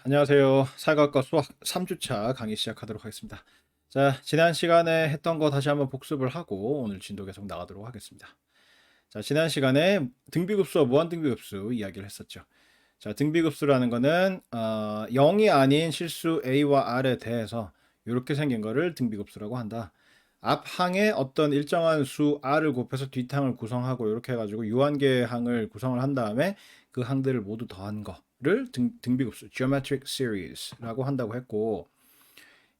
안녕하세요. 사회과학과 수학 3주차 강의 시작하도록 하겠습니다. 자, 지난 시간에 했던 거 다시 한번 복습을 하고 오늘 진도 계속 나가도록 하겠습니다. 자, 지난 시간에 등비급수와 무한등비급수 이야기를 했었죠. 자, 등비급수라는 거는 0이 아닌 실수 a와 r에 대해서 이렇게 생긴 거를 등비급수라고 한다. 앞항에 어떤 일정한 수 r을 곱해서 뒷항을 구성하고 이렇게 해가지고 유한계의 항을 구성을 한 다음에 그 항들을 모두 더한 거를 등비급수 geometric series라고 한다고 했고,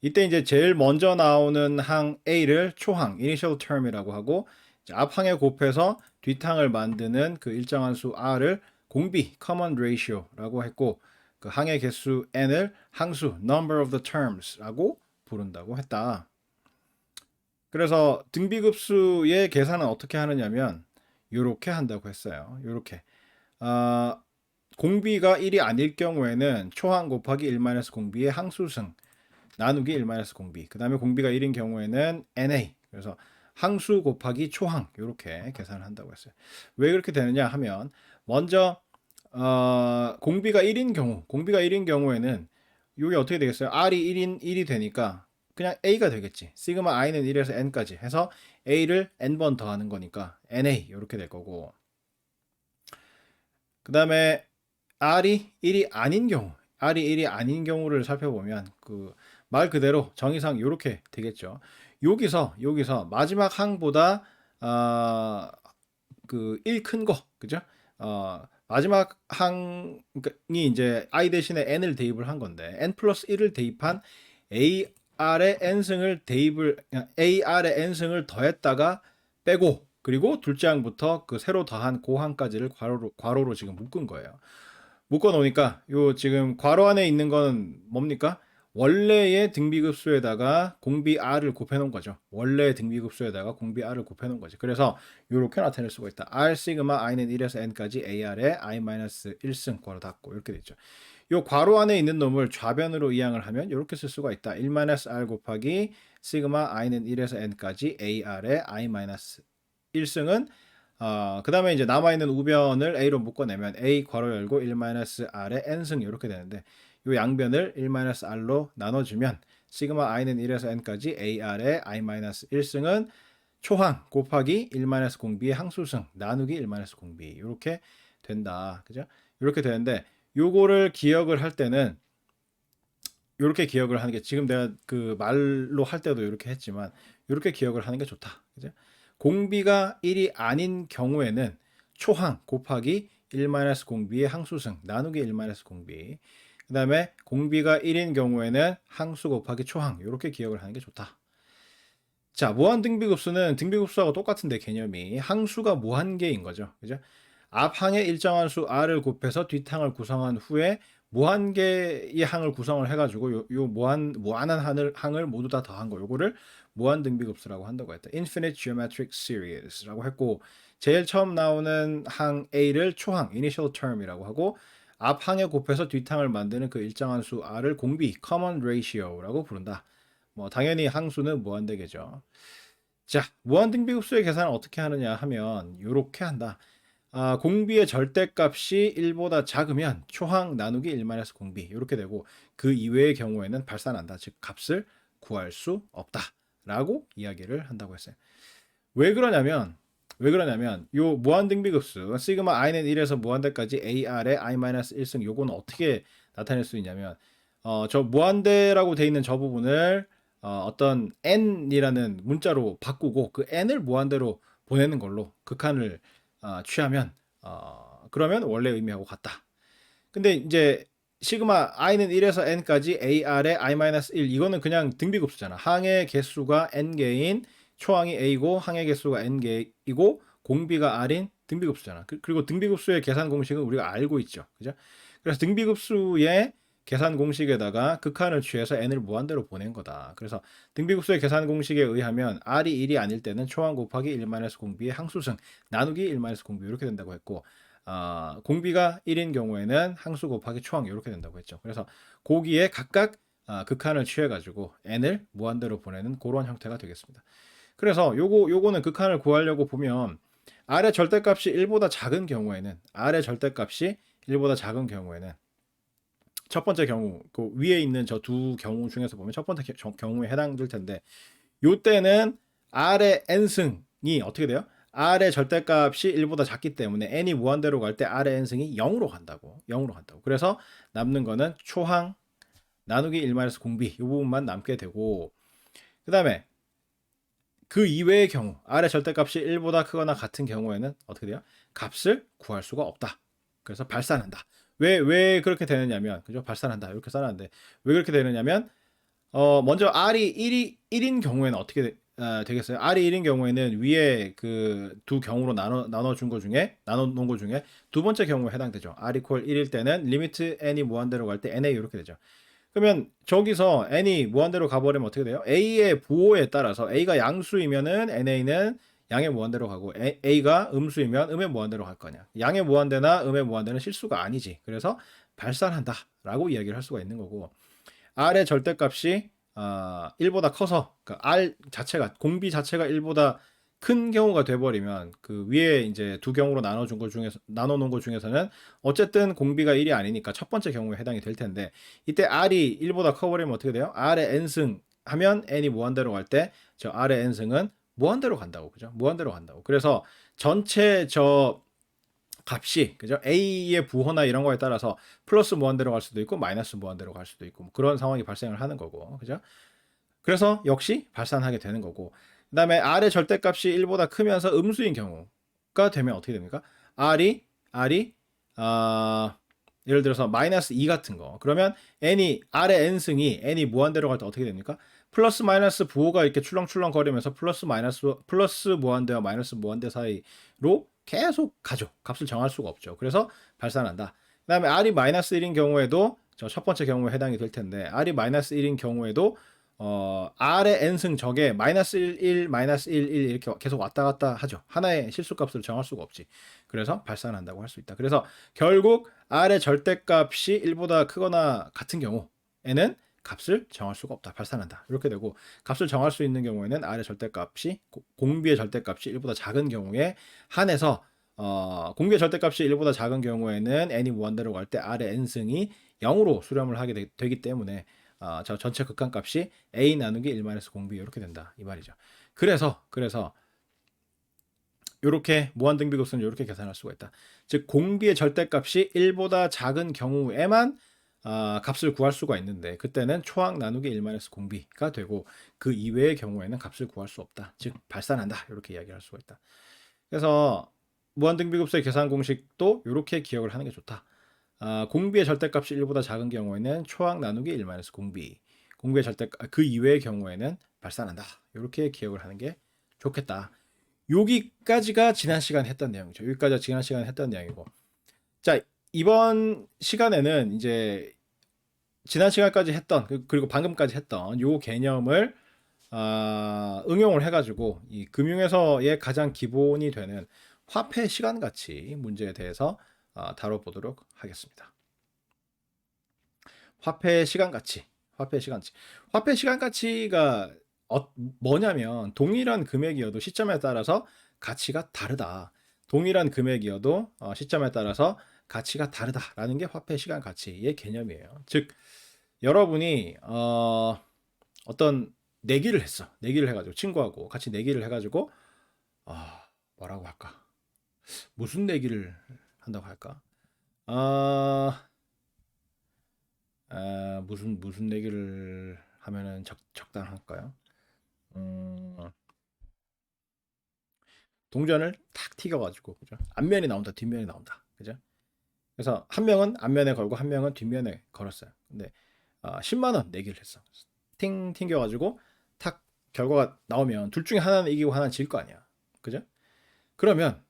이때 이제 제일 먼저 나오는 항 a를 초항 initial term이라고 하고, 앞항에 곱해서 뒷항을 만드는 그 일정한 수 r을 공비 common ratio라고 했고, 그 항의 개수 n을 항수 number of the terms라고 부른다고 했다. 그래서 등비급수의 계산은 어떻게 하느냐면 이렇게 한다고 했어요. 이렇게 공비가 1이 아닐 경우에는 초항 곱하기 1-공비의 항수승 나누기 1-공비, 그 다음에 공비가 1인 경우에는 na, 그래서 항수 곱하기 초항 이렇게 계산을 한다고 했어요. 왜 그렇게 되느냐 하면 먼저 공비가 1인 경우에는 이게 어떻게 되겠어요? r이 1이 되니까 그냥 a가 되겠지. 시그마 i는 1에서 n까지 해서 a를 n번 더하는 거니까 na 이렇게 될 거고, 그 다음에 r이 1이 아닌 경우를 살펴보면 그 말 그대로 정의상 이렇게 되겠죠. 여기서 마지막 항보다 그 1 큰 거, 그죠? 마지막 항이 이제 i 대신에 n을 대입을 한 건데 n 플러스 1을 대입한 ar의 n승을 더했다가 빼고, 그리고 둘째 항부터 그 새로 더한 그 항까지를 괄호로 지금 묶은 거예요. 묶어 놓으니까 요 지금 괄호 안에 있는 건 뭡니까? 원래의 등비급수에다가 공비 r을 곱해 놓은 거죠. 원래의 등비급수에다가 공비 r을 곱해 놓은 거지. 그래서 이렇게 나타낼 수가 있다. r 시그마 i는 1에서 n까지 ar에 i-1승 괄호 닫고 이렇게 됐죠. 요 괄호 안에 있는 놈을 좌변으로 이항을 하면 이렇게 쓸 수가 있다. 1-r 곱하기 시그마 i는 1에서 n까지 ar에 i-1승은 그 다음에 이제 남아있는 우변을 a로 묶어내면 a 괄호 열고 1-r의 n승 이렇게 되는데, 이 양변을 1-r로 나눠주면 시그마 i는 1에서 n까지 ar의 i-1승은 초항 곱하기 1-공비의 항수승 나누기 1-공비 이렇게 된다. 그죠? 이렇게 되는데, 요거를 기억을 할 때는 이렇게 기억을 하는 게, 지금 내가 그 말로 할 때도 이렇게 했지만 이렇게 기억을 하는 게 좋다. 그죠? 공비가 1이 아닌 경우에는 초항 곱하기 1-공비의 항수승 나누기 1-공비, 그 다음에 공비가 1인 경우에는 항수 곱하기 초항 이렇게 기억을 하는 게 좋다. 자, 무한등비급수는 등비급수하고 똑같은데 개념이 항수가 무한계인 거죠. 그죠? 앞항에 일정한 수 r을 곱해서 뒷항을 구성한 후에 무한계의 항을 구성을 해가지고 요 무한한 항을 모두 다 더한 거, 요거를 무한등비급수라고 한다고 했다. Infinite Geometric Series라고 했고, 제일 처음 나오는 항 a를 초항 Initial Term이라고 하고, 앞항에 곱해서 뒷항을 만드는 그 일정한 수 r을 공비 Common Ratio라고 부른다. 뭐 당연히 항수는 무한대계죠. 자, 무한등비급수의 계산을 어떻게 하느냐 하면 요렇게 한다. 공비의 절대값이 1보다 작으면 초항 나누기 1 공비 이렇게 되고 그 이외의 경우에는 발산한다. 즉 값을 구할 수 없다. 라고 이야기를 한다고 했어요. 왜 그러냐면 요 무한등비급수 시그마 i는 1에서 무한대까지 ar의 i-1승 요거는 어떻게 나타낼 수 있냐면 저 무한대라고 돼 있는 저 부분을 어떤 n이라는 문자로 바꾸고 그 n을 무한대로 보내는 걸로 극한을 취하면 그러면 원래 의미하고 같다. 근데 이제 시그마 i는 1에서 n까지 ar의 i-1 이거는 그냥 등비급수잖아. 항의 개수가 n개인 초항이 a고 항의 개수가 n개이고 공비가 r인 등비급수잖아. 그리고 등비급수의 계산 공식은 우리가 알고 있죠. 그죠? 그래서 등비급수의 계산 공식에다가 극한을 취해서 n을 무한대로 보낸 거다. 그래서 등비급수의 계산 공식에 의하면 r이 1이 아닐 때는 초항 곱하기 1-공비의 항수승 나누기 1-공비 이렇게 된다고 했고 공비가 1인 경우에는 항수 곱하기 초항 이렇게 된다고 했죠. 그래서 고기에 각각 극한을 취해가지고 n을 무한대로 보내는 그런 형태가 되겠습니다. 그래서 요거는 극한을 구하려고 보면 r의 절대값이 1보다 작은 경우에는 첫 번째 경우 그 위에 있는 저 두 경우 중에서 보면 첫 번째 경우에 해당될 텐데 요때는 r의 n승이 어떻게 돼요? r의 절대값이 1보다 작기 때문에 n이 무한대로 갈 때 r의 n승이 0으로 간다고. 그래서 남는 거는 초항 나누기 1-공비 이 부분만 남게 되고 그다음에 그 이외의 경우 r의 절대값이 1보다 크거나 같은 경우에는 어떻게 돼요? 값을 구할 수가 없다. 그래서 발산한다. 왜 그렇게 되느냐면 그죠? 발산한다. 이렇게 써놨는데 왜 그렇게 되느냐면 먼저 r이 1인 경우에는 어떻게 되겠어요? r이 1인 경우에는 위에 그 두 경우로 나눠 놓은 거 중에 두 번째 경우에 해당되죠. r equal 1일 때는 리미트 n이 무한대로 갈 때 na 이렇게 되죠. 그러면 저기서 n이 무한대로 가버리면 어떻게 돼요? a의 부호에 따라서 a가 양수이면은 na는 양의 무한대로 가고 a가 음수이면 음의 무한대로 갈 거냐. 양의 무한대나 음의 무한대는 실수가 아니지. 그래서 발산한다라고 이야기를 할 수가 있는 거고 r의 절대값이 1보다 커서 그러니까 r 자체가 공비 자체가 1보다 큰 경우가 돼버리면 그 위에 이제 두 경우로 나눠 놓은 것 중에서는 어쨌든 공비가 1이 아니니까 첫 번째 경우에 해당이 될 텐데 이때 r이 1보다 커버리면 어떻게 돼요? r의 n승 하면 n이 무한대로 갈 때 저 r의 n승은 무한대로 간다고 그죠? 무한대로 간다고. 그래서 전체 저 값이 그죠? a의 부호나 이런 거에 따라서 플러스 무한대로 갈 수도 있고 마이너스 무한대로 갈 수도 있고 뭐 그런 상황이 발생을 하는 거고 그죠? 그래서 역시 발산하게 되는 거고 그다음에 r의 절대값이 1보다 크면서 음수인 경우가 되면 어떻게 됩니까? r이 예를 들어서 마이너스 2 같은 거 그러면 r의 n승이 n이 무한대로 갈 때 어떻게 됩니까? 플러스 마이너스 부호가 이렇게 출렁출렁 거리면서 플러스 무한대와 마이너스 무한대 사이로 계속 가죠. 값을 정할 수가 없죠. 그래서 발산한다. 그다음에 r이 마이너스 1인 경우에도 저 첫 번째 경우에 해당이 될 텐데 r이 마이너스 1인 경우에도 r의 n승 적에 마이너스 1, 마이너스 1, 1 이렇게 계속 왔다 갔다 하죠. 하나의 실수값을 정할 수가 없지. 그래서 발산한다고 할 수 있다. 그래서 결국 r의 절대값이 1보다 크거나 같은 경우에는 값을 정할 수가 없다. 발산한다. 이렇게 되고 값을 정할 수 있는 경우에는 r의 절대값이 공비의 절대값이 1보다 작은 경우에 한해서 공비의 절대값이 1보다 작은 경우에는 n이 무한대로 갈 때 r의 n승이 0으로 수렴을 하게 되기 때문에 저 전체 극한값이 a 나누기 1-공비 이렇게 된다 이 말이죠. 그래서 이렇게 무한등비급수는 이렇게 계산할 수가 있다. 즉 공비의 절대값이 1보다 작은 경우에만 값을 구할 수가 있는데 그때는 초항 나누기 1-공비가 되고 그 이외의 경우에는 값을 구할 수 없다. 즉 발산한다 이렇게 이야기할 수가 있다. 그래서 무한등비급수의 계산 공식도 이렇게 기억을 하는 게 좋다. 공비의 절대값이 1보다 작은 경우에는 초항 나누기 1-공비 공비의 절대값 그 이외의 경우에는 발산한다. 이렇게 기억을 하는 게 좋겠다. 여기까지가 지난 시간에 했던 내용이죠. 여기까지가 지난 시간에 했던 내용이고 자 이번 시간에는 이제 지난 시간까지 했던 그리고 방금까지 했던 요 개념을 응용을 해가지고 이 금융에서의 가장 기본이 되는 화폐 시간가치 문제에 대해서 다뤄보도록 하겠습니다. 화폐 시간가치가 뭐냐면 동일한 금액이어도 시점에 따라서 가치가 다르다. 동일한 금액이어도 시점에 따라서 가치가 다르다라는 게 화폐 시간 가치의 개념이에요. 즉 여러분이 어떤 내기를 했어. 내기를 해가지고 친구하고 같이 내기를 해가지고 뭐라고 할까? 무슨 내기를 한다고 할까? 아, 무슨 내기를 하면은 적당할까요? 음, 동전을 탁 튀겨가지고 그죠? 앞면이 나온다, 뒷면이 나온다, 그죠? 그래서 한 명은 앞면에 걸고 한 명은 뒷면에 걸었어요. 근데 10만 원 내기를 했어. 팅 튕겨가지고 탁 결과가 나오면 둘 중에 하나는 이기고 하나는 질 거 아니야, 그죠? 그러면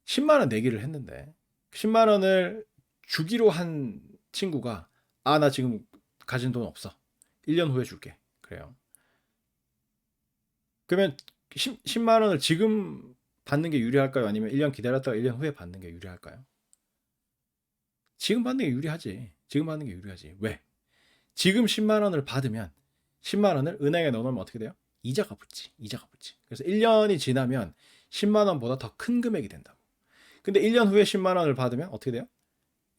10만 원 내기를 했는데 10만 원을 주기로 한 친구가 나 지금 가진 돈 없어. 1년 후에 줄게. 그래요. 그러면 10만 원을 지금 받는 게 유리할까요? 아니면 1년 기다렸다가 1년 후에 받는 게 유리할까요? 지금 받는 게 유리하지. 지금 받는 게 유리하지. 왜? 지금 10만 원을 받으면 10만 원을 은행에 넣어놓으면 어떻게 돼요? 이자가 붙지. 이자가 붙지. 그래서 1년이 지나면 10만 원보다 더 큰 금액이 된다고. 근데 1년 후에 10만 원을 받으면 어떻게 돼요?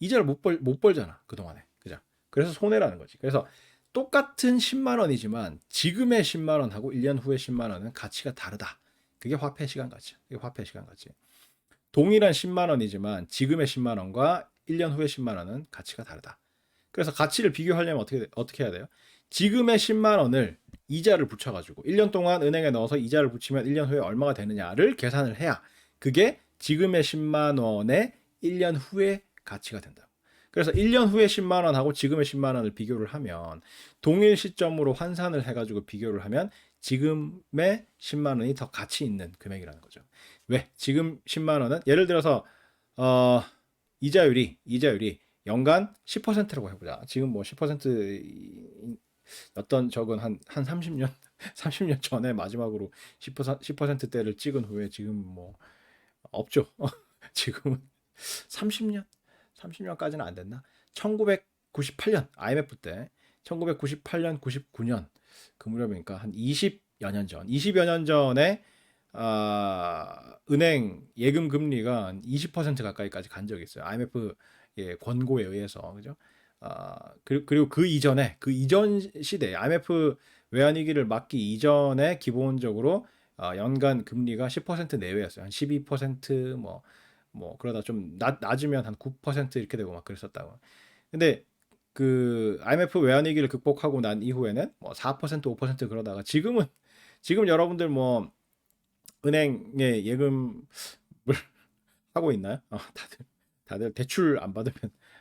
이자를 못 벌잖아. 그동안에. 그죠? 그래서 손해라는 거지. 그래서 똑같은 10만 원이지만 지금의 10만 원하고 1년 후의 10만 원은 가치가 다르다. 그게 화폐 시간 가치. 그게 화폐 시간 가치. 동일한 10만 원이지만 지금의 10만 원과 1년 후의 10만 원은 가치가 다르다. 그래서 가치를 비교하려면 어떻게 해야 돼요? 지금의 10만 원을 이자를 붙여가지고 1년 동안 은행에 넣어서 이자를 붙이면 1년 후에 얼마가 되느냐를 계산을 해야 그게 지금의 10만 원의 1년 후의 가치가 된다. 그래서 1년 후에 10만 원하고 지금의 10만 원을 비교를 하면 동일 시점으로 환산을 해가지고 비교를 하면 지금의 10만 원이 더 가치 있는 금액이라는 거죠. 왜? 지금 10만 원은 예를 들어서 어, 이자율이 연간 10%라고 해보자. 지금 뭐 10%였던 적은 한 30년 30년 전에 마지막으로 10%대를 찍은 후에 지금 뭐 없죠. 지금은 30년 30년까지는 안 됐나? 1998년 IMF 때 1998년 99년 그 무렵이니까 한 20여 년 전, 20여 년 전에 은행 예금 금리가 한 20% 가까이까지 간 적이 있어요. IMF 권고에 의해서 그죠? 그리고 그 이전 시대 IMF 외환위기를 막기 이전에 기본적으로 연간 금리가 10% 내외였어요. 한 12%뭐 그러다 좀 낮으면 한 9% 이렇게 되고 막 그랬었다고. 근데 그 IMF 외환위기를 극복하고 난 이후에는 뭐 4% 5% 그러다가 지금 여러분들 뭐 은행에 예금을 하고 있나요? 다들 대출 안 받으면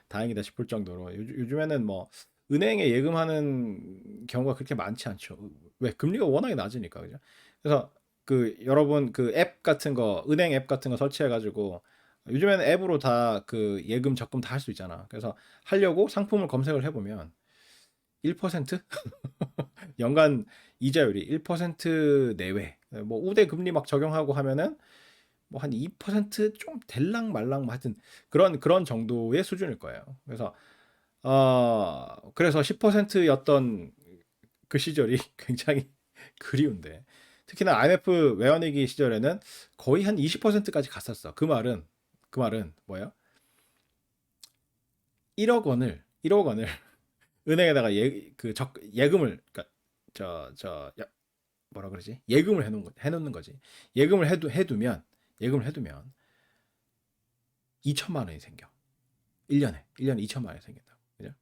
다행이다 싶을 정도로 요즘에는 뭐 은행에 예금하는 경우가 그렇게 많지 않죠. 왜? 금리가 워낙에 낮으니까 그죠? 그래서 그 여러분 그 앱 같은 거 은행 앱 같은 거 설치해 가지고 요즘에는 앱으로 다 그 예금 적금 다 할 수 있잖아. 그래서 하려고 상품을 검색을 해보면 1% 연간 이자율이 1% 내외. 뭐 우대 금리 막 적용하고 하면은 뭐 한 2%좀 될랑 말랑 뭐 하여튼 그런 정도의 수준일 거예요. 그래서 10%였던 그 시절이 굉장히 그리운데 특히나 IMF 외환위기 시절에는 거의 한 20%까지 갔었어. 그 말은 뭐예요? 1억 원을 은행에다가 예금을 그러니까 저 뭐라 그러지? 예금을 해놓는 거지. 예금을 해두면 2천만 원이 생겨. 1년에 2천만 원이 생긴다고. 그죠?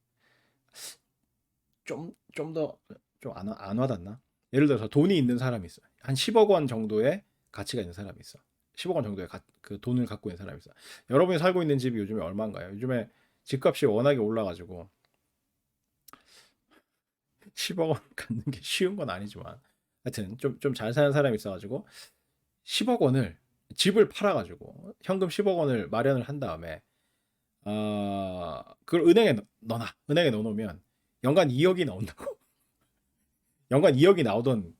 좀 더 좀 안 와닿나? 예를 들어서 돈이 있는 사람이 있어. 한 10억 원 정도의 가치가 있는 사람이 있어. 10억 원 정도의 그 돈을 갖고 있는 사람이 있어. 여러분이 살고 있는 집이 요즘에 얼마인가요? 요즘에 집값이 워낙에 올라가지고 10억 원 갖는 게 쉬운 건 아니지만 하여튼 좀 잘 사는 사람이 있어가지고 10억 원을 집을 팔아가지고 현금 10억 원을 마련을 한 다음에 그걸 은행에 넣어놓으면 연간 2억이 나온다고. 연간 2억이 나오던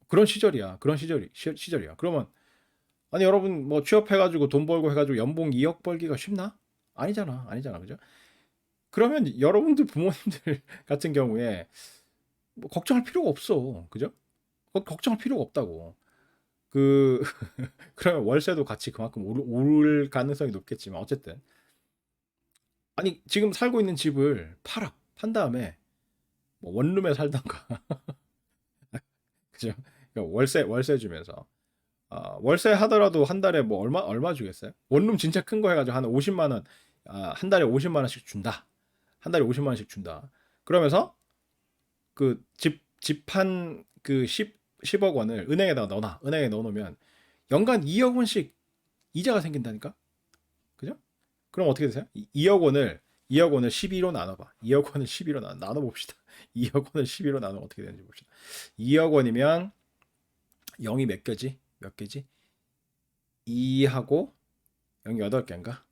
그런 시절이야. 그런 시절이야. 그러면 아니 여러분 뭐 취업해가지고 돈 벌고 해가지고 연봉 2억 벌기가 쉽나? 아니잖아, 그죠? 그러면 여러분들 부모님들 같은 경우에 뭐 걱정할 필요가 없어. 그죠? 걱정할 필요가 없다고. 그 그러면 월세도 같이 그만큼 오를 가능성이 높겠지만 어쨌든 아니 지금 살고 있는 집을 팔아. 판 다음에 뭐 원룸에 살던가 그죠? 그러니까 월세 주면서 월세 하더라도 한 달에 뭐 얼마 주겠어요? 원룸 진짜 큰 거 해가지고 한 50만 원, 한 달에 50만 원씩 준다. 한 달에 50만 원씩 준다. 그러면서 그 집 한 그 10억 원을 은행에다가 넣어놔. 은행에 넣어놓으면 연간 2억 원씩 이자가 생긴다니까? 그죠? 그럼 어떻게 되세요? 2억 원을 12로 나눠봐. 2억 원을 12로 나눠봅시다. 2억 원을 12로 나누면 어떻게 되는지 봅시다. 2억 원이면 0이 몇 개지? 몇 개지? 2하고 0이 8개인가?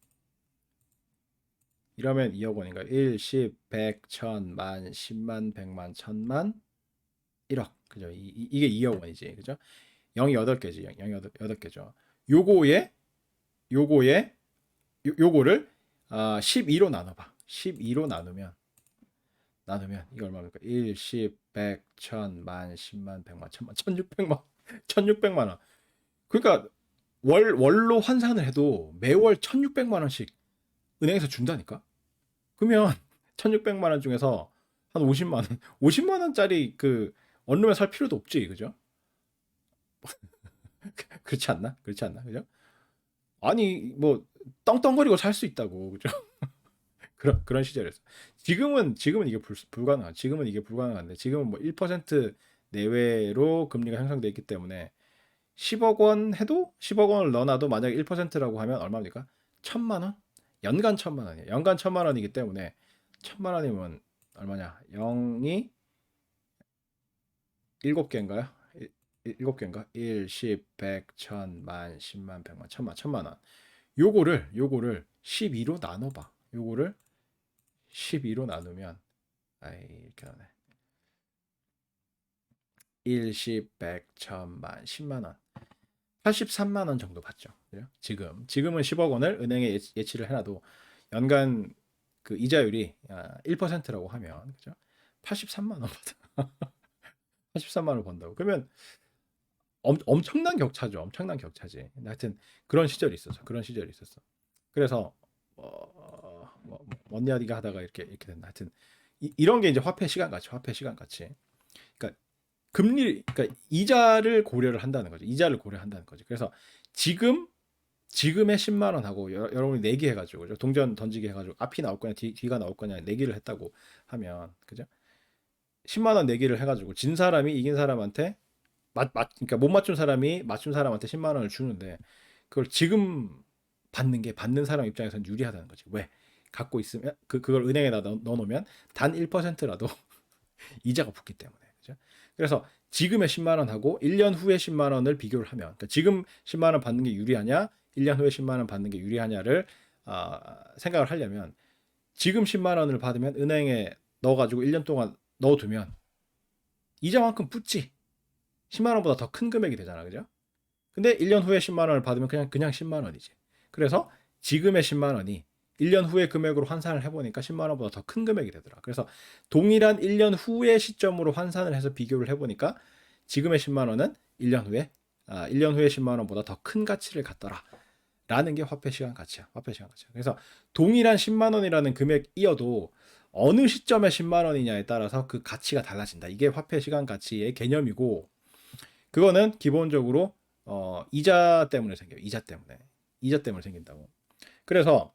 이러면 2억 원인가? 1, 10, 100, 1000, 만, 10만, 100만, 1000만, 1억. 그죠? 이게 2억 원이지. 그죠? 0이 8개지. 0이 8개죠. 요거에 요거를 12로 나눠봐. 12로 나누면 이거 얼마입니까? 1, 10, 100, 1000, 만, 10만, 100만, 1000만, 1600만 1600만 원. 그러니까 월로 환산을 해도 매월 1600만 원씩 은행에서 준다니까. 그러면 1600만 원 중에서 한 50만 원, 50만 원짜리 그 원룸에 살 필요도 없지. 그죠? 그렇지 않나? 그렇지 않나? 그죠? 아니 뭐 떵떵거리고 살 수 있다고. 그죠? 그런 시절이었어. 지금은 이게 불가능한. 지금은 이게 불가능한데 지금은 뭐 1% 내외로 금리가 형성돼 있기 때문에 10억 원 해도 10억 원을 넣어놔도 만약에 1%라고 하면 얼마입니까? 1000만 원? 연간 1000만 원이에요. 연간 1000만 원이기 때문에 1000만 원이면 얼마냐? 0이 7개인가요? 7개인가? 1, 10, 100, 1000, 만, 10만, 100만, 1000만 원. 요거를 12로 나눠봐. 요거를 12로 나누면 아이 이렇게 하네. 1, 10, 100, 1000, 만, 10만 원. 83만 원 정도 받죠. 그죠? 지금은 10억 원을 은행에 예치를 해놔도 연간 그 이자율이 1%라고 하면 그죠? 83만 원 받아. 83만 원 번다고. 그러면 엄청난 격차죠. 엄청난 격차지. 하여튼 그런 시절이 있었어. 그런 시절이 있었어. 그래서 뭔 이야기가 하다가 이렇게 된다. 하여튼 이런 게 이제 화폐 시간 가치. 그러니까 그러니까 이자를 고려를 한다는 거죠. 이자를 고려한다는 거죠. 그래서 지금의 10만 원하고 여러분이 내기 해가지고 그죠? 동전 던지기 해가지고 앞이 나올 거냐 뒤가 나올 거냐 내기를 했다고 하면 그죠? 10만 원 내기를 해가지고 진 사람이 이긴 사람한테 그러니까 못 맞춘 사람이 맞춘 사람한테 10만 원을 주는데 그걸 지금 받는 사람 입장에서는 유리하다는 거지. 왜? 갖고 있으면 그걸 은행에다 넣어놓으면 단 1%라도 이자가 붙기 때문에. 그죠? 그래서 지금의 10만 원하고 1년 후에 10만 원을 비교를 하면 그러니까 지금 10만 원 받는 게 유리하냐 1년 후에 10만 원 받는 게 유리하냐를 생각을 하려면 지금 10만 원을 받으면 은행에 넣어가지고 1년 동안 넣어두면 이자만큼 붙지. 10만 원보다 더 큰 금액이 되잖아. 그죠? 근데 1년 후에 10만 원을 받으면 그냥 10만 원이지. 그래서 지금의 10만 원이 1년 후의 금액으로 환산을 해보니까 10만 원보다 더 큰 금액이 되더라. 그래서 동일한 1년 후의 시점으로 환산을 해서 비교를 해보니까 지금의 10만 원은 1년 후에 10만 원보다 더 큰 가치를 갖더라. 라는 게 화폐 시간 가치야. 화폐 시간 가치야. 그래서 동일한 10만 원이라는 금액이어도 어느 시점에 10만 원이냐에 따라서 그 가치가 달라진다. 이게 화폐 시간 가치의 개념이고 그거는 기본적으로 이자 때문에 생겨요. 이자 때문에 생긴다고. 그래서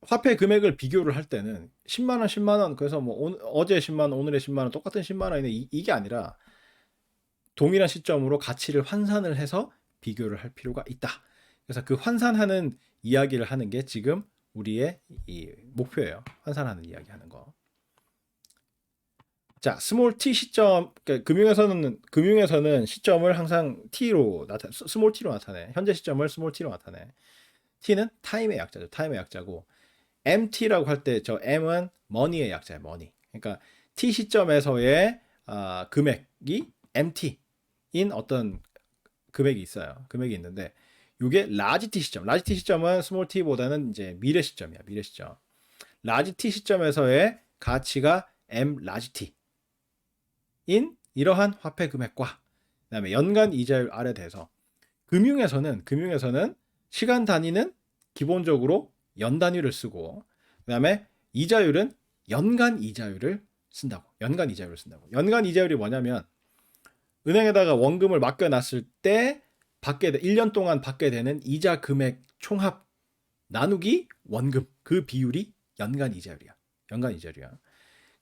화폐 금액을 비교를 할 때는 10만 원, 10만 원 그래서 뭐 어제 10만 원, 오늘의 10만 원 똑같은 10만 원인데 이게 아니라 동일한 시점으로 가치를 환산을 해서 비교를 할 필요가 있다. 그래서 그 환산하는 이야기를 하는 게 지금 우리의 이 목표예요. 환산하는 이야기 하는 거. 자, 스몰 t 시점, 그러니까 금융에서는 시점을 항상 스몰 t로 나타내. 현재 시점을 스몰 t로 나타내. t는 타임의 약자죠. 타임의 약자고 mt라고 할 때 저 m은 money의 약자예요. money. 그러니까 t 시점에서의 금액이 mt인 어떤 금액이 있어요. 금액이 있는데 이게 라지 t 시점. 라지 t 시점은 스몰 t보다는 이제 미래 시점이야. 미래 시점. 라지 t 시점에서의 가치가 M 라지티 인 이러한 화폐 금액과 그다음에 연간 이자율 R에 대해서 금융에서는 시간 단위는 기본적으로 연 단위를 쓰고 그다음에 이자율은 연간 이자율을 쓴다고. 연간 이자율이 뭐냐면 은행에다가 원금을 맡겨놨을 때 1년 동안 받게 되는 이자 금액 총합 나누기 원금 그 비율이 연간 이자율이야.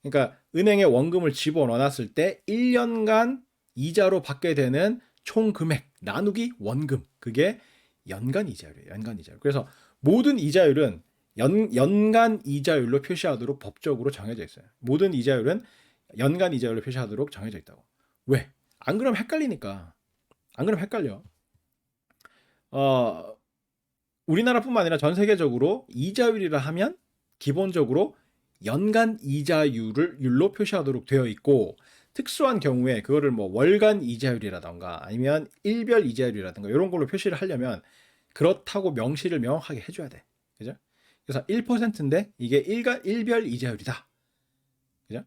그러니까 은행에 원금을 집어넣어놨을 때 1년간 이자로 받게 되는 총 금액 나누기 원금 그게 연간 이자율이에요. 그래서 모든 이자율은 연간 이자율로 표시하도록 법적으로 정해져 있어요. 모든 이자율은 연간 이자율로 표시하도록 정해져 있다고. 왜? 안 그러면 헷갈리니까. 안 그러면 헷갈려. 우리나라뿐만 아니라 전 세계적으로 이자율이라 하면 기본적으로 연간 이자율로 표시하도록 되어 있고 특수한 경우에 그거를 뭐 월간 이자율이라던가 아니면 일별 이자율이라든가 이런 걸로 표시를 하려면 그렇다고 명시를 명확하게 해줘야 돼. 그죠? 그래서 1%인데 이게 일별 이자율이다. 그죠?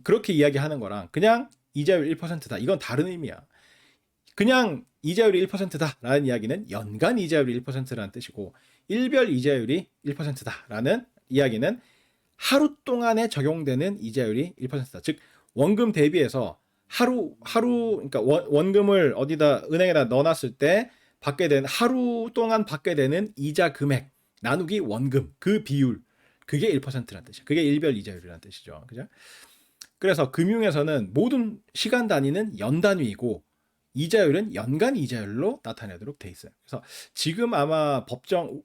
그렇게 이야기하는 거랑 그냥 이자율 1%다. 이건 다른 의미야. 그냥 이자율이 1%다라는 이야기는 연간 이자율이 1%라는 뜻이고 일별 이자율이 1%다라는 이야기는 하루 동안에 적용되는 이자율이 1%다. 즉 원금 대비해서 하루 그러니까 원금을 어디다 은행에다 넣어놨을 때 하루 동안 받게 되는 이자 금액 나누기 원금 그 비율 그게 1%라는 뜻이야. 그게 일별 이자율이라는 뜻이죠. 그죠? 그래서 금융에서는 모든 시간 단위는 연 단위이고 이자율은 연간 이자율로 나타내도록 돼 있어요. 그래서 지금 아마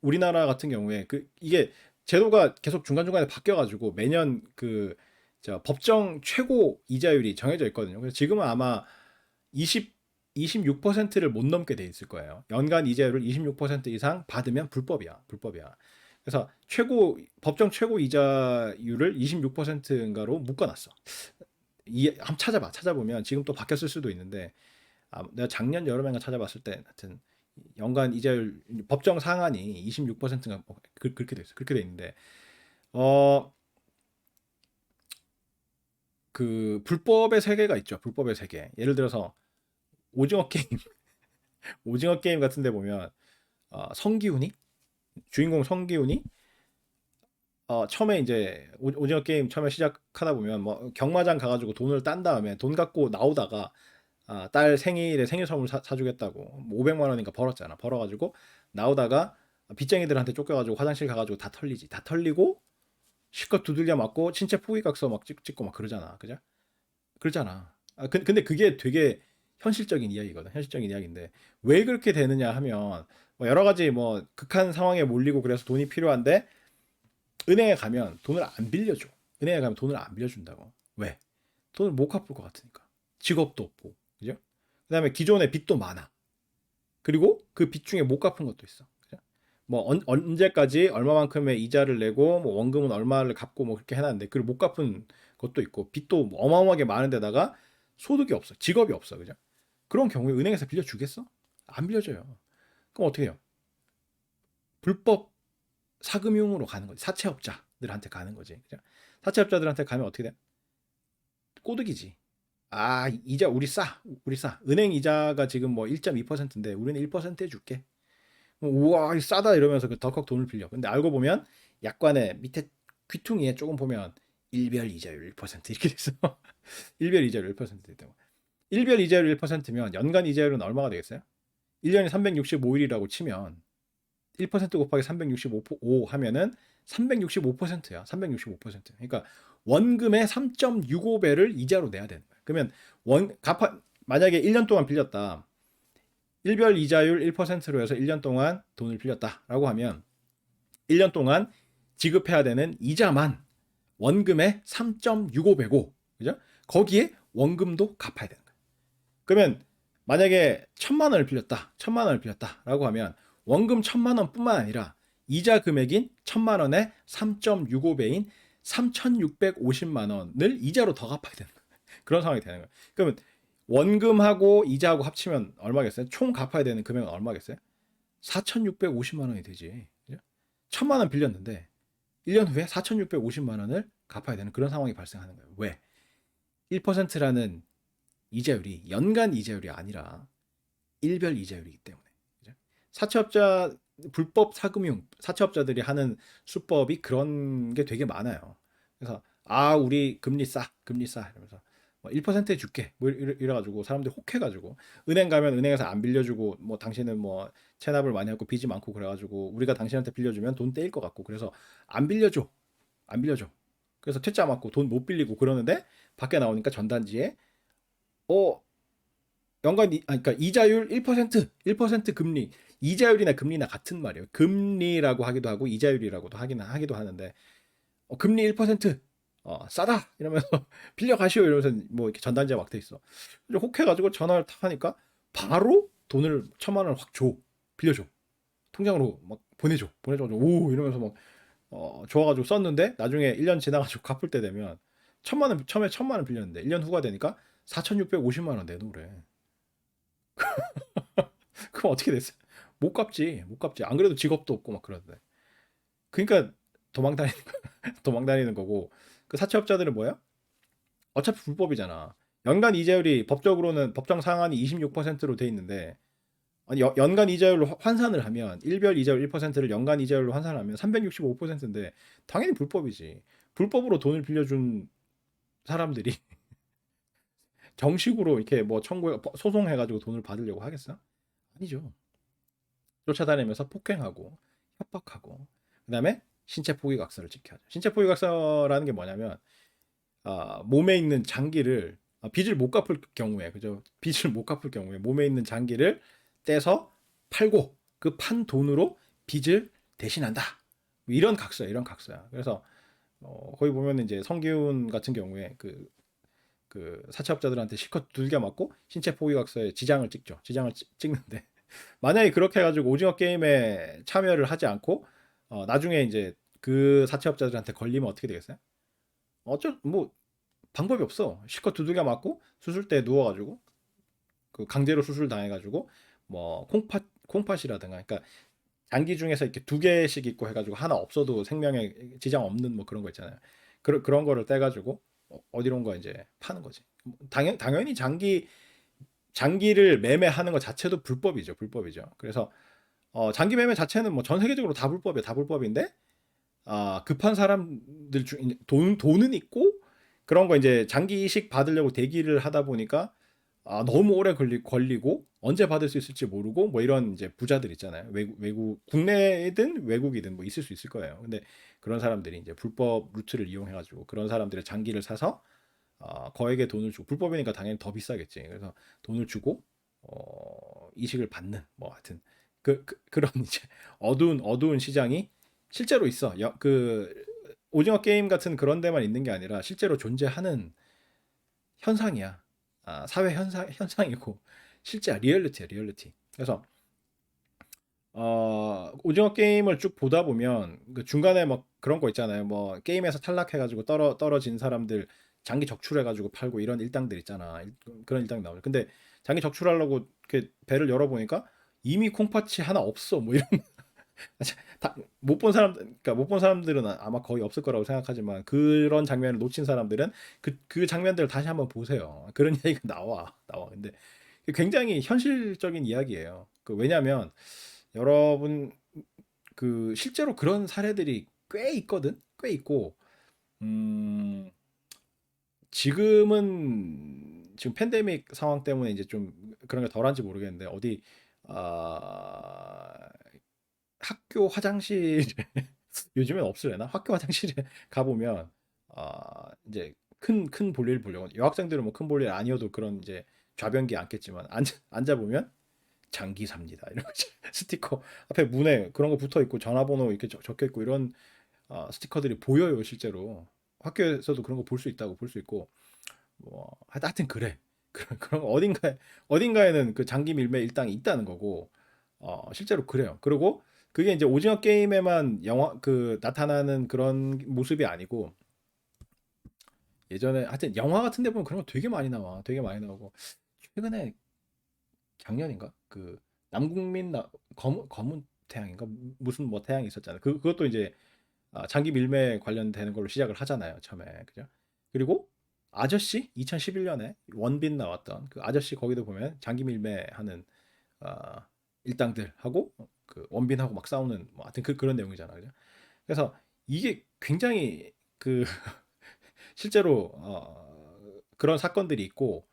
우리나라 같은 경우에 이게 제도가 계속 중간중간에 바뀌어가지고 매년 법정 최고 이자율이 정해져 있거든요. 그래서 지금은 아마 26%를 못 넘게 돼 있을 거예요. 연간 이자율을 26% 이상 받으면 불법이야. 그래서 법정 최고 이자율을 26%인가로 묶어놨어. 한번 찾아보면 지금 또 바뀌었을 수도 있는데 내가 작년 여름엔가 찾아봤을 때 하여튼 연간 이자율 법정 상한이 26%인가 그렇게 돼 있어. 그렇게 돼 있는데 그 불법의 세계가 있죠. 불법의 세계. 예를 들어서 오징어 게임 같은 데 보면 주인공 성기훈이 처음에 이제 오징어 게임 처음에 시작하다 보면 뭐 경마장 가가지고 돈을 딴 다음에 돈 갖고 나오다가 딸 생일에 생일 선물 사주겠다고 500만 원인가 벌었잖아. 벌어가지고 나오다가 빚쟁이들한테 쫓겨가지고 화장실 가가지고 다 털리고 실컷 두들겨 맞고 신체 포기각서 막 찍고 막 그러잖아. 그죠? 그러잖아. 근데 그게 되게 현실적인 이야기거든. 현실적인 이야기인데 왜 그렇게 되느냐 하면 뭐 여러 가지 뭐 극한 상황에 몰리고 그래서 돈이 필요한데 은행에 가면 돈을 안 빌려줘. 은행에 가면 돈을 안 빌려준다고. 왜? 돈을 못 갚을 것 같으니까. 직업도 없고. 그죠? 그 다음에 기존에 빚도 많아. 그리고 그 빚 중에 못 갚은 것도 있어. 그죠? 뭐 언제까지 얼마만큼의 이자를 내고 뭐 원금은 얼마를 갚고 뭐 그렇게 해놨는데 그걸 못 갚은 것도 있고 빚도 어마어마하게 많은데다가 소득이 없어. 직업이 없어. 그죠? 그런 경우에 은행에서 빌려주겠어? 안 빌려줘요. 그럼 어떻게 해요? 불법 사금융으로 가는 거지. 사채업자들한테 가는 거지. 그죠? 사채업자들한테 가면 어떻게 돼? 꼬득이지. 이자 우리 싸. 은행 이자가 지금 뭐 1.2%인데 우리는 1% 해줄게. 우와, 싸다 이러면서 덜컥 돈을 빌려. 근데 알고 보면 약관에 밑에 귀퉁이에 조금 보면 일별 이자율 1% 이렇게 돼서 일별 이자율 1% 됐다고. 일별 이자율 1%면 연간 이자율은 얼마가 되겠어요? 1년이 365일이라고 치면 1% 곱하기 365 하면은 365%야. 365%. 그러니까 원금의 3.65배를 이자로 내야 되는 거야. 그러면 만약에 1년 동안 빌렸다. 일별 이자율 1%로 해서 1년 동안 돈을 빌렸다라고 하면 1년 동안 지급해야 되는 이자만 원금의 3.65배고, 그죠? 거기에 원금도 갚아야 되는 거야. 그러면 만약에 1,000만 원을 빌렸다라고 하면 원금 1,000만 원뿐만 아니라 이자 금액인 1,000만 원의 3.65배인 3,650만 원을 이자로 더 갚아야 되는 거야. 그런 상황이 되는 거야. 그러면 원금하고 이자하고 합치면 얼마겠어요? 총 갚아야 되는 금액은 얼마겠어요? 4,650만 원이 되지. 그죠? 1,000만 원 빌렸는데 1년 후에 4,650만 원을 갚아야 되는 그런 상황이 발생하는 거예요. 왜? 1%라는 이자율이 연간 이자율이 아니라 일별 이자율이기 때문에. 그죠? 사채업자 불법 사금융 사채업자들이 하는 수법이 그런 게 되게 많아요. 그래서 우리 금리 싸 이러면서 뭐 1%에 줄게 뭐 이래가지고 사람들이 혹해가지고 은행 가면 은행에서 안 빌려주고 뭐 당신은 뭐 체납을 많이 하고 빚이 많고 그래가지고 우리가 당신한테 빌려주면 돈 떼일 것 같고 그래서 안 빌려줘 안 빌려줘. 그래서 퇴짜 맞고 돈 못 빌리고 그러는데 밖에 나오니까 전단지에 어 그러니까 이자율 1% 금리. 이자율이나 금리나 같은 말이에요. 금리라고 하기도 하고 이자율이라고도 하기도 하는데 금리 1% 싸다 이러면서 빌려 가시오 이러면서 뭐 이렇게 전단지가 막 돼 있어. 그래서 혹해가지고 전화를 탁 하니까 바로 돈을 1,000만 원을 확 줘. 빌려줘. 통장으로 막 보내줘. 오 이러면서 막 좋아가지고 썼는데 나중에 1년 지나가지고 갚을 때 되면 1,000만 원 처음에 1,000만 원 빌렸는데 1년 후가 되니까 4,650만 원 내놓으래. 그럼 어떻게 됐어? 못 갚지. 안 그래도 직업도 없고 막 그러는데. 그러니까 도망 다니는 거, 도망 다니는 거고. 그 사채업자들은 뭐야? 어차피 불법이잖아. 연간 이자율이 법적으로는 법정 상한이 26%로 돼 있는데 아니 연간 이자율로 환산을 하면 일별 이자율 1%를 연간 이자율로 환산하면 365%인데 당연히 불법이지. 불법으로 돈을 빌려준 사람들이 정식으로 이렇게 뭐 청구해 소송해가지고 돈을 받으려고 하겠어? 아니죠. 쫓아다니면서 폭행하고 협박하고 그다음에 신체 포기각서를 지켜야죠. 신체 포기각서라는 게 뭐냐면 몸에 있는 장기를 빚을 못 갚을 경우에 그죠? 빚을 못 갚을 경우에 몸에 있는 장기를 떼서 팔고 그 판 돈으로 빚을 대신한다. 이런 각서야, 이런 각서야. 그래서 거기 보면 이제 성기훈 같은 경우에 그 사채업자들한테 실컷 두들겨 맞고 신체 포기각서에 지장을 찍죠. 지장을 찍는데 만약에 그렇게 해가지고 오징어 게임에 참여를 하지 않고 나중에 이제 그 사채업자들한테 걸리면 어떻게 되겠어요? 뭐 방법이 없어. 실컷 두들겨 맞고 수술대에 누워가지고 그 강제로 수술 당해가지고 뭐 콩팥이라든가 그러니까 장기 중에서 이렇게 두 개씩 있고 해가지고 하나 없어도 생명에 지장 없는 뭐 그런 거 있잖아요. 그런 거를 떼가지고 어디론가 이제 파는 거지. 당연히 장기를 매매하는 것 자체도 불법이죠. 그래서 장기 매매 자체는 뭐 전 세계적으로 다 불법이에요. 다 불법인데 급한 사람들 중 돈은 있고 그런 거 이제 장기 이식 받으려고 대기를 하다 보니까 너무 오래 걸리고 언제 받을 수 있을지 모르고 뭐 이런 이제 부자들 있잖아요. 외국 국내든 외국이든 뭐 있을 수 있을 거예요. 근데 그런 사람들이 이제 불법 루트를 이용해 가지고 그런 사람들의 장기를 사서 거액의 돈을 주고 불법이니까 당연히 더 비싸겠지. 그래서 돈을 주고 이식을 받는 뭐 하여튼 그런 이제 어두운 시장이 실제로 있어. 그 오징어 게임 같은 그런 데만 있는 게 아니라 실제로 존재하는 현상이야. 사회 현상이고 실제 리얼리티야, 리얼리티. 그래서 오징어 게임을 쭉 보다 보면 그 중간에 뭐 그런 거 있잖아요. 뭐 게임에서 탈락해가지고 떨어진 사람들 장기 적출해가지고 팔고 이런 일당들 있잖아. 그런 일당 나오죠. 근데 장기 적출하려고 이렇게 배를 열어보니까 이미 콩팥이 하나 없어. 뭐 이런 못 본 사람, 그러니까 못 본 사람들은 아마 거의 없을 거라고 생각하지만 그런 장면을 놓친 사람들은 그 장면들을 다시 한번 보세요. 그런 얘기가 나와. 근데 굉장히 현실적인 이야기예요. 왜냐하면 여러분 그 실제로 그런 사례들이 꽤 있거든, 꽤 있고 지금 팬데믹 상황 때문에 이제 좀 그런 게 덜한지 모르겠는데 어디 아, 학교 화장실 요즘엔 없으려나? 학교 화장실에 가보면 이제 큰 볼일 보려고 여학생들은 뭐 큰 볼일 아니어도 그런 이제 좌변기에 앉겠지만 앉아 보면 장기사입니다 이런 거 스티커 앞에 문에 그런 거 붙어 있고 전화번호 이렇게 적혀 있고 이런 스티커들이 보여요 실제로 학교에서도 그런 거 볼 수 있다고 볼 수 있고 뭐 하여튼 그래 그런 거 어딘가에는 그 장기 밀매 일당이 있다는 거고 실제로 그래요. 그리고 그게 이제 오징어 게임에만 나타나는 그런 모습이 아니고 예전에 하여튼 영화 같은 데 보면 그런 거 되게 많이 나와. 되게 많이 나오고 최근에 작년인가? 그 남궁민 검은 태양인가? 무슨 뭐 태양이 있었잖아. 그것도 이제 장기 밀매 관련되는 걸로 시작을 하잖아요, 처음에. 그죠? 그리고 아저씨 2011년에 원빈 나왔던 그 아저씨 거기도 보면 장기 밀매하는 아, 일당들하고 그 원빈하고 막 싸우는 뭐 하여튼 그런 내용이잖아. 그죠? 그래서 이게 굉장히 그 실제로 그런 사건들이 있고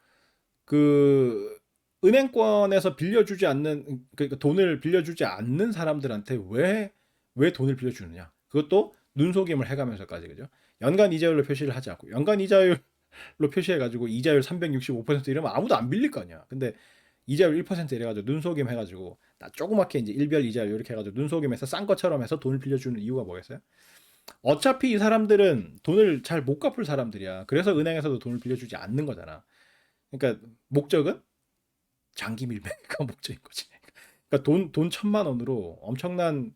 그 은행권에서 빌려주지 않는 그러니까 돈을 빌려주지 않는 사람들한테 왜 돈을 빌려주느냐? 그것도 눈속임을 해가면서까지 그죠? 연간 이자율로 표시를 하지 않고 연간 이자율로 표시해가지고 이자율 365% 이러면 아무도 안 빌릴 거 아니야. 근데 이자율 1% 이래가지고 눈속임 해가지고 나 조그맣게 이제 일별 이자율 이렇게 해가지고 눈속임해서 싼 것처럼 해서 돈을 빌려주는 이유가 뭐겠어요? 어차피 이 사람들은 돈을 잘 못 갚을 사람들이야. 그래서 은행에서도 돈을 빌려주지 않는 거잖아. 그러니까 목적은 장기 밀매가 목적인 거지. 그러니까 돈 1,000만 원으로 엄청난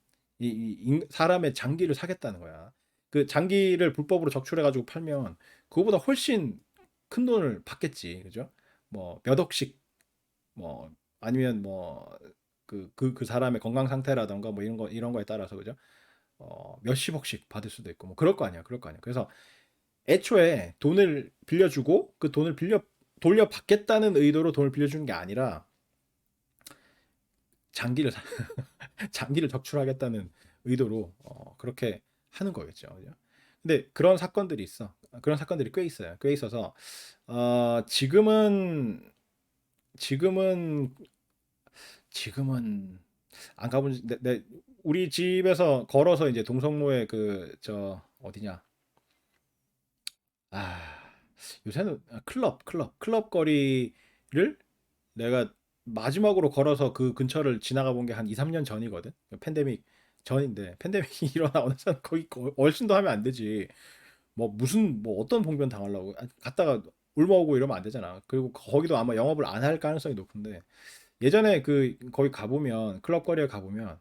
사람의 장기를 사겠다는 거야. 그 장기를 불법으로 적출해가지고 팔면 그거보다 훨씬 큰 돈을 받겠지, 그죠? 뭐 몇 억씩 뭐 아니면 뭐 그 사람의 건강 상태라던가 뭐 이런 거에 따라서 그죠? 몇십억씩 받을 수도 있고 뭐 그럴 거 아니야, 그럴 거 아니야. 그래서 애초에 돈을 빌려주고 그 돈을 돌려받겠다는 의도로 돈을 빌려주는 게 아니라 장기를 장기를 적출하겠다는 의도로 그렇게 하는 거겠죠. 그죠? 근데 그런 사건들이 있어. 그런 사건들이 꽤 있어요. 꽤 있어서 지금은 지금은 안 가본 우리 집에서 걸어서 이제 동성로에 그 저 어디냐 요새는 클럽 거리를 내가 마지막으로 걸어서 그 근처를 지나가 본 게 한 2, 3년 전이거든. 팬데믹 전인데 팬데믹이 일어나 어느 선 거기 얼씬도 하면 안 되지. 뭐 무슨 뭐 어떤 봉변 당하려고 갔다가 울먹고 이러면 안 되잖아. 그리고 거기도 아마 영업을 안 할 가능성이 높은데 예전에 그 거기 가보면 클럽 거리에 가보면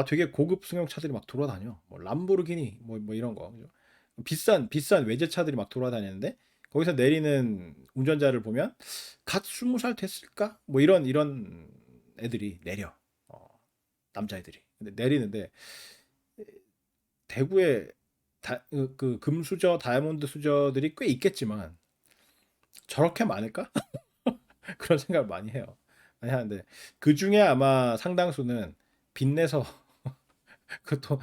되게 고급 승용차들이 막 돌아다녀. 뭐 람보르기니 뭐 이런 거. 그죠? 비싼 외제차들이 막 돌아다니는데 거기서 내리는 운전자를 보면 갓 20살 됐을까? 뭐 이런 애들이 내려. 남자애들이. 근데 내리는데 대구에 그 금수저, 다이아몬드 수저들이 꽤 있겠지만 저렇게 많을까? 그런 생각을 많이 해요. 많이 하는데 그 중에 아마 상당수는 빚내서 그것도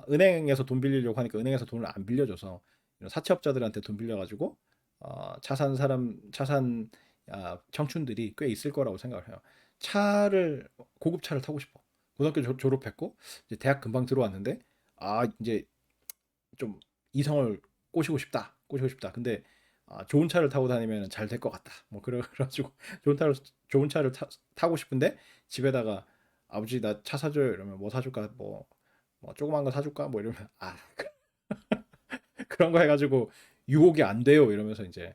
은행에서 돈 빌리려고 하니까 은행에서 돈을 안 빌려줘서 이런 사채업자들한테 돈 빌려가지고 차산 청춘들이 꽤 있을 거라고 생각을 해요. 고급 차를 타고 싶어. 고등학교 졸업했고 이제 대학 금방 들어왔는데 이제 좀 이성을 꼬시고 싶다. 근데 좋은 차를 타고 다니면 잘 될 것 같다. 뭐 그래가지고 좋은 차를 타고 싶은데 집에다가 아버지 나 차 사줘요 이러면 뭐 사줄까 뭐 조그만 거 사줄까 뭐 이러면 그런 거 해가지고 유혹이 안 돼요 이러면서 이제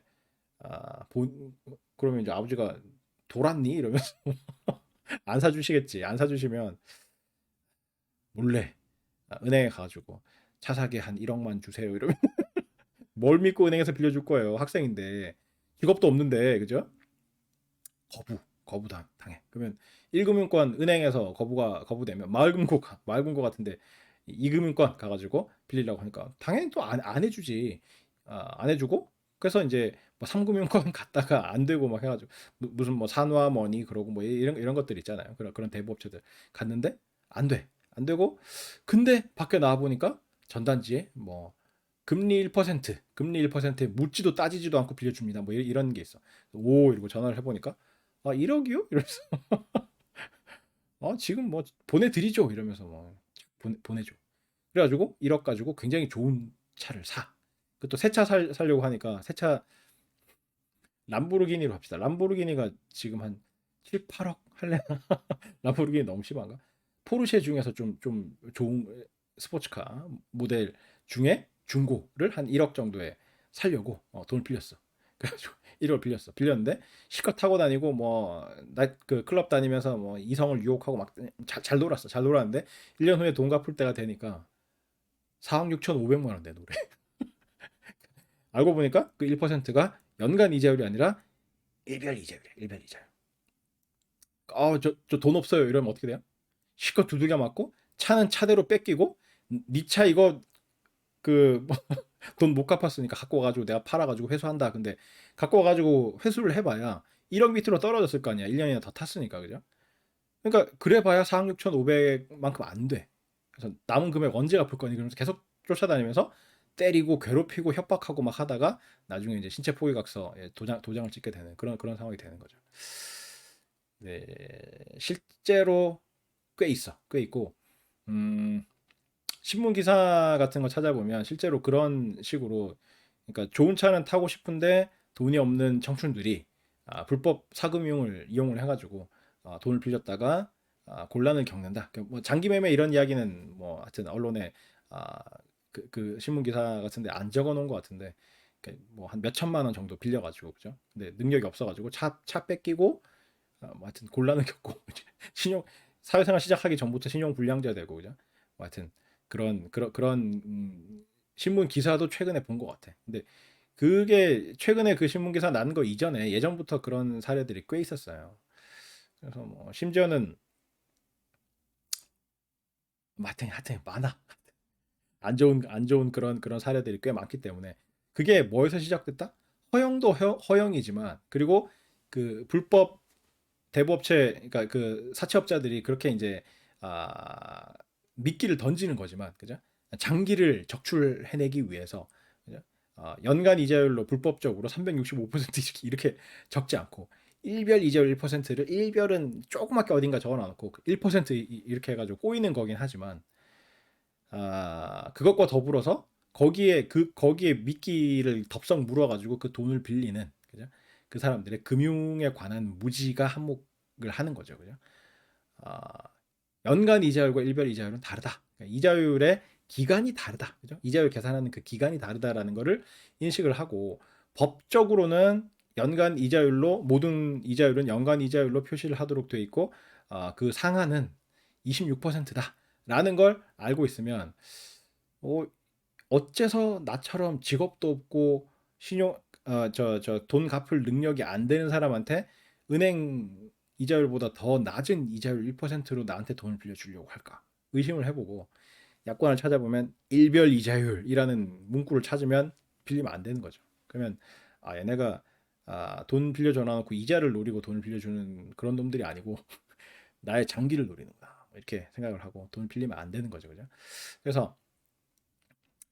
그러면 이제 아버지가 돌았니 이러면서 안 사주시겠지. 안 사주시면 몰래 은행에 가가지고 차 사게 한 1억만 주세요 이러면 뭘 믿고 은행에서 빌려줄 거예요. 학생인데 직업도 없는데 그죠? 거부 당해. 그러면 1금융권 은행에서 거부되면 마을금고 같은데 2금융권 가가지고 빌리려고 하니까 당연히 또 안 해주지. 안 해주고 그래서 이제 뭐 3금융권 갔다가 안 되고 막 해가지고 무슨 뭐 산화머니 그러고 뭐 이런 것들 있잖아요. 그런 대부업체들 갔는데 안 되고 근데 밖에 나와 보니까 전단지에 뭐 금리 1%에 묻지도 따지지도 않고 빌려줍니다. 뭐 이런 게 있어. 오, 이러고 전화를 해보니까 1억이요? 이러면서 지금 뭐 보내드리죠. 이러면서 뭐 보내줘. 그래가지고 1억 가지고 굉장히 좋은 차를 사. 그 또 새 차 살려고 하니까 새 차 람보르기니로 합시다. 람보르기니가 지금 한 7, 8억 할래? 람보르기니 너무 심한가? 포르쉐 중에서 좀 좋은 스포츠카 모델 중에 중고를 한 1억 정도에 살려고 돈을 빌렸어. 그래가지고 1억 빌렸어. 빌렸는데 실컷 타고 다니고 뭐 나 그 클럽 다니면서 뭐 이성을 유혹하고 막 잘 놀았어. 잘 놀았는데 1년 후에 돈 갚을 때가 되니까 4억 6천 5백만 원 내 노래. 알고 보니까 그 1%가 연간 이자율이 아니라 일별 이자율이야. 일별 이자율. 저 돈 없어요. 이러면 어떻게 돼요? 실컷 두들겨 맞고 차는 차대로 뺏기고 니 차 이거 그 돈 못 갚았으니까 갖고 와가지고 내가 팔아가지고 회수한다. 근데 갖고 와가지고 회수를 해봐야 1억 밑으로 떨어졌을 거 아니야. 1년이나 더 탔으니까, 그죠? 그러니까 그래봐야 4억 6,500만큼 안 돼. 그래서 남은 금액 언제 갚을 거니? 그러면서 계속 쫓아다니면서 때리고 괴롭히고 협박하고 막 하다가 나중에 이제 신체 포기각서 도장을 찍게 되는 그런 상황이 되는 거죠. 네, 실제로 꽤 있어, 꽤 있고, 음, 신문 기사 같은 거 찾아보면 실제로 그런 식으로, 그러니까 좋은 차는 타고 싶은데 돈이 없는 청춘들이 불법 사금융을 이용을 해가지고 돈을 빌렸다가 곤란을 겪는다. 뭐 장기 매매 이런 이야기는 뭐 하여튼 언론에 아, 그 신문 기사 같은데 안 적어놓은 것 같은데 뭐 한 몇 천만 원 정도 빌려가지고 그죠? 근데 능력이 없어가지고 차 뺏기고 뭐 하여튼 곤란을 겪고 신용 사회생활 시작하기 전부터 신용 불량자 되고 그죠? 뭐 하여튼 그런 신문 기사도 최근에 본 것 같아. 근데 그게 최근에 그 신문 기사 난 거 이전에 예전부터 그런 사례들이 꽤 있었어요. 그래서 뭐 심지어는 뭐 하여튼 많아. 안 좋은 그런 사례들이 꽤 많기 때문에 그게 뭐에서 시작됐다? 허용도 허용이지만 그리고 그 불법 대부업체 그러니까 그 사채업자들이 그렇게 이제 미끼를 던지는 거지만 그죠? 장기를 적출해내기 위해서 그죠? 연간 이자율로 불법적으로 365% 이렇게 적지 않고 일별 이자율 1%를 일별은 조그맣게 어딘가 적어놔놓고 1% 이렇게 해가지고 꼬이는 거긴 하지만 그것과 더불어서 거기에 미끼를 덥석 물어가지고 그 돈을 빌리는 그죠? 그 사람들의 금융에 관한 무지가 한몫을 하는 거죠, 그죠? 아, 연간 이자율과 일별 이자율은 다르다. 그러니까 이자율의 기간이 다르다, 그죠? 이자율 계산하는 그 기간이 다르다라는 거를 인식을 하고 법적으로는 연간 이자율로 모든 이자율은 연간 이자율로 표시를 하도록 되어 있고 그 상한은 26%다라는 걸 알고 있으면 어, 어째서 나처럼 직업도 없고 신용 저 돈 갚을 능력이 안 되는 사람한테 은행 이자율보다 더 낮은 이자율 1%로 나한테 돈을 빌려주려고 할까 의심을 해보고 약관을 찾아보면 일별 이자율이라는 문구를 찾으면 빌리면 안 되는 거죠. 그러면 얘네가 돈 빌려줘 놔놓고 이자를 노리고 돈을 빌려주는 그런 놈들이 아니고 나의 장기를 노리는구나 이렇게 생각을 하고 돈을 빌리면 안 되는 거죠, 그죠? 그래서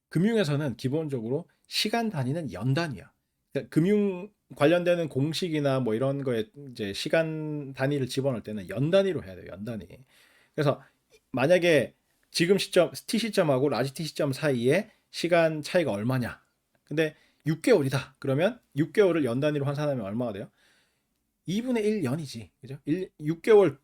금융에서는 기본적으로 시간 단위는 연 단위야. 그러니까 금융 관련되는 공식이나 뭐 이런 거에 이제 시간 단위를 집어넣을 때는 연 단위로 해야 돼요. 연 단위. 그래서 만약에 지금 시점 T 시점하고 라지 T 시점 사이에 시간 차이가 얼마냐? 근데 6개월이다. 그러면 6개월을 연 단위로 환산하면 얼마가 돼요? 2분의 1 연이지. 그죠? 6개월은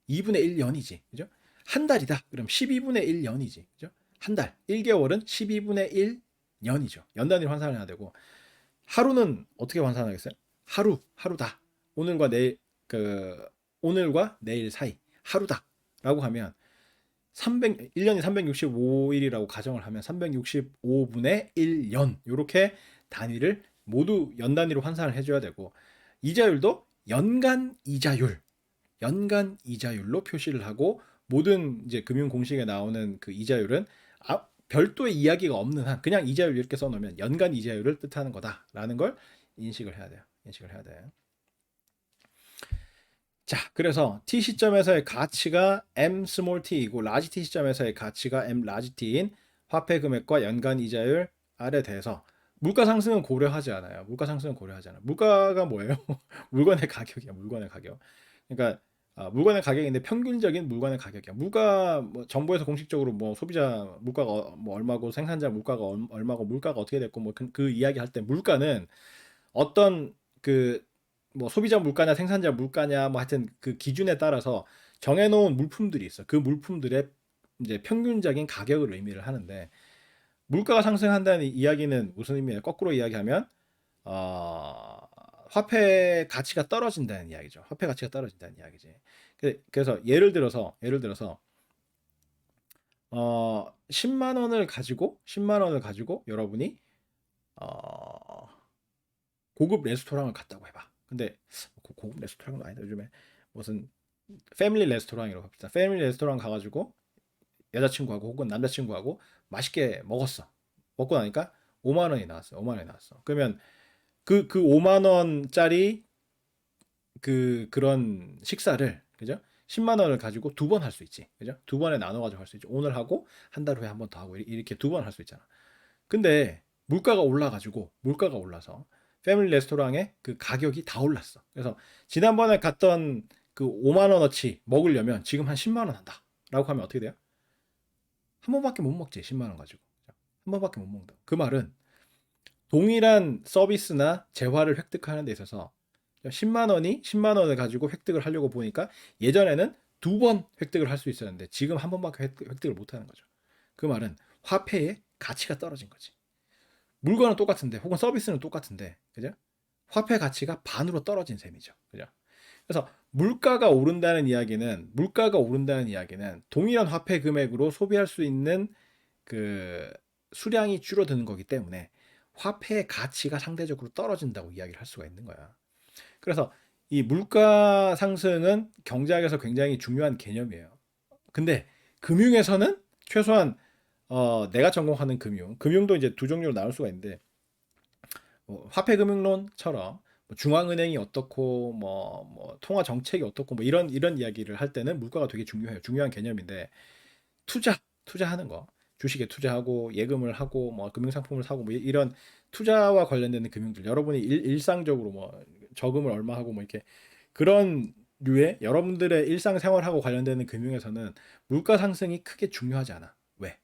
2분의 1 연이지. 그죠? 한 달이다. 그럼 12분의 1 연이지. 그죠? 한 달. 1개월은 12분의 1 년이죠. 연 단위로 환산을 해야 되고 하루는 어떻게 환산하겠어요? 하루다. 오늘과 내일 오늘과 내일 사이 하루다라고 하면 1년이 365일이라고 가정을 하면 365분의 1년 이렇게 단위를 모두 연 단위로 환산을 해줘야 되고 이자율도 연간 이자율로 표시를 하고 모든 이제 금융 공식에 나오는 그 이자율은 별도의 이야기가 없는 한 그냥 이자율 이렇게 써놓으면 연간 이자율을 뜻하는 거다라는 걸 인식을 해야 돼요. 인식을 해야 돼요. 자, 그래서 T 시점에서의 가치가 M 스몰 t이고 라지 T 시점에서의 가치가 M 라지 t인 화폐 금액과 연간 이자율 R에 대해서 물가 상승은 고려하지 않아요. 물가 상승은 고려하지 않아요. 물가가 뭐예요? 물건의 가격이야. 물건의 가격. 그러니까 물건의 가격인데 평균적인 물건의 가격이야. 물가 뭐 정부에서 공식적으로 뭐 소비자 물가가 뭐 얼마고 생산자 물가가 얼마고 물가가 어떻게 됐고 뭐 그 이야기 할 때 물가는 어떤 그 뭐 소비자 물가냐 생산자 물가냐 뭐 하여튼 그 기준에 따라서 정해놓은 물품들이 있어. 그 물품들의 이제 평균적인 가격을 의미를 하는데 물가가 상승한다는 이야기는 무슨 의미예요? 거꾸로 이야기하면 어, 화폐 가치가 떨어진다는 이야기죠. 화폐 가치가 떨어진다는 이야기지. 그래서 예를 들어서 10만 원을 가지고 여러분이 어, 고급 레스토랑을 갔다고 해봐. 근데 고급 레스토랑은 아니다. 요즘에 무슨 패밀리 레스토랑이라고 합시다. 패밀리 레스토랑 가가지고 여자친구하고 혹은 남자친구하고 맛있게 먹었어. 먹고 나니까 5만 원이 나왔어. 5만 원이 나왔어. 그러면 그 5만 원짜리 그런 식사를, 그죠? 10만 원을 가지고 두 번 할 수 있지. 그죠? 두 번에 나눠 가지고 할 수 있지. 오늘 하고 한 달 후에 한 번 더 하고 이렇게 두 번 할 수 있잖아. 근데 물가가 올라가지고 물가가 올라서 패밀리 레스토랑의 그 가격이 다 올랐어. 그래서 지난번에 갔던 그 5만 원어치 먹으려면 지금 한 10만 원 한다라고 하면 어떻게 돼요? 한 번밖에 못 먹지. 10만 원 가지고. 한 번밖에 못 먹는다. 그 말은 동일한 서비스나 재화를 획득하는 데 있어서 10만 원이 10만 원을 가지고 획득을 하려고 보니까 예전에는 두 번 획득을 할 수 있었는데 지금 한 번밖에 획득을 못 하는 거죠. 그 말은 화폐의 가치가 떨어진 거지. 물건은 똑같은데 혹은 서비스는 똑같은데, 그죠? 화폐 가치가 반으로 떨어진 셈이죠. 그죠? 그래서 물가가 오른다는 이야기는 동일한 화폐 금액으로 소비할 수 있는 그 수량이 줄어드는 거기 때문에 화폐의 가치가 상대적으로 떨어진다고 이야기를 할 수가 있는 거야. 그래서 이 물가 상승은 경제학에서 굉장히 중요한 개념이에요. 근데 금융에서는 최소한 내가 전공하는 금융도 이제 두 종류로 나눌 수가 있는데, 화폐금융론처럼 중앙은행이 어떻고 뭐 통화 정책이 어떻고 뭐 이런 이야기를 할 때는 물가가 되게 중요해요. 중요한 개념인데 투자하는 거, 주식에 투자하고 예금을 하고 뭐 금융상품을 사고 뭐 이런 투자와 관련된 금융들, 여러분이 일상적으로 뭐 저금을 얼마 하고 뭐 이렇게 그런 류의 여러분들의 일상생활하고 관련되는 금융에서는 물가 상승이 크게 중요하지 않아. 왜?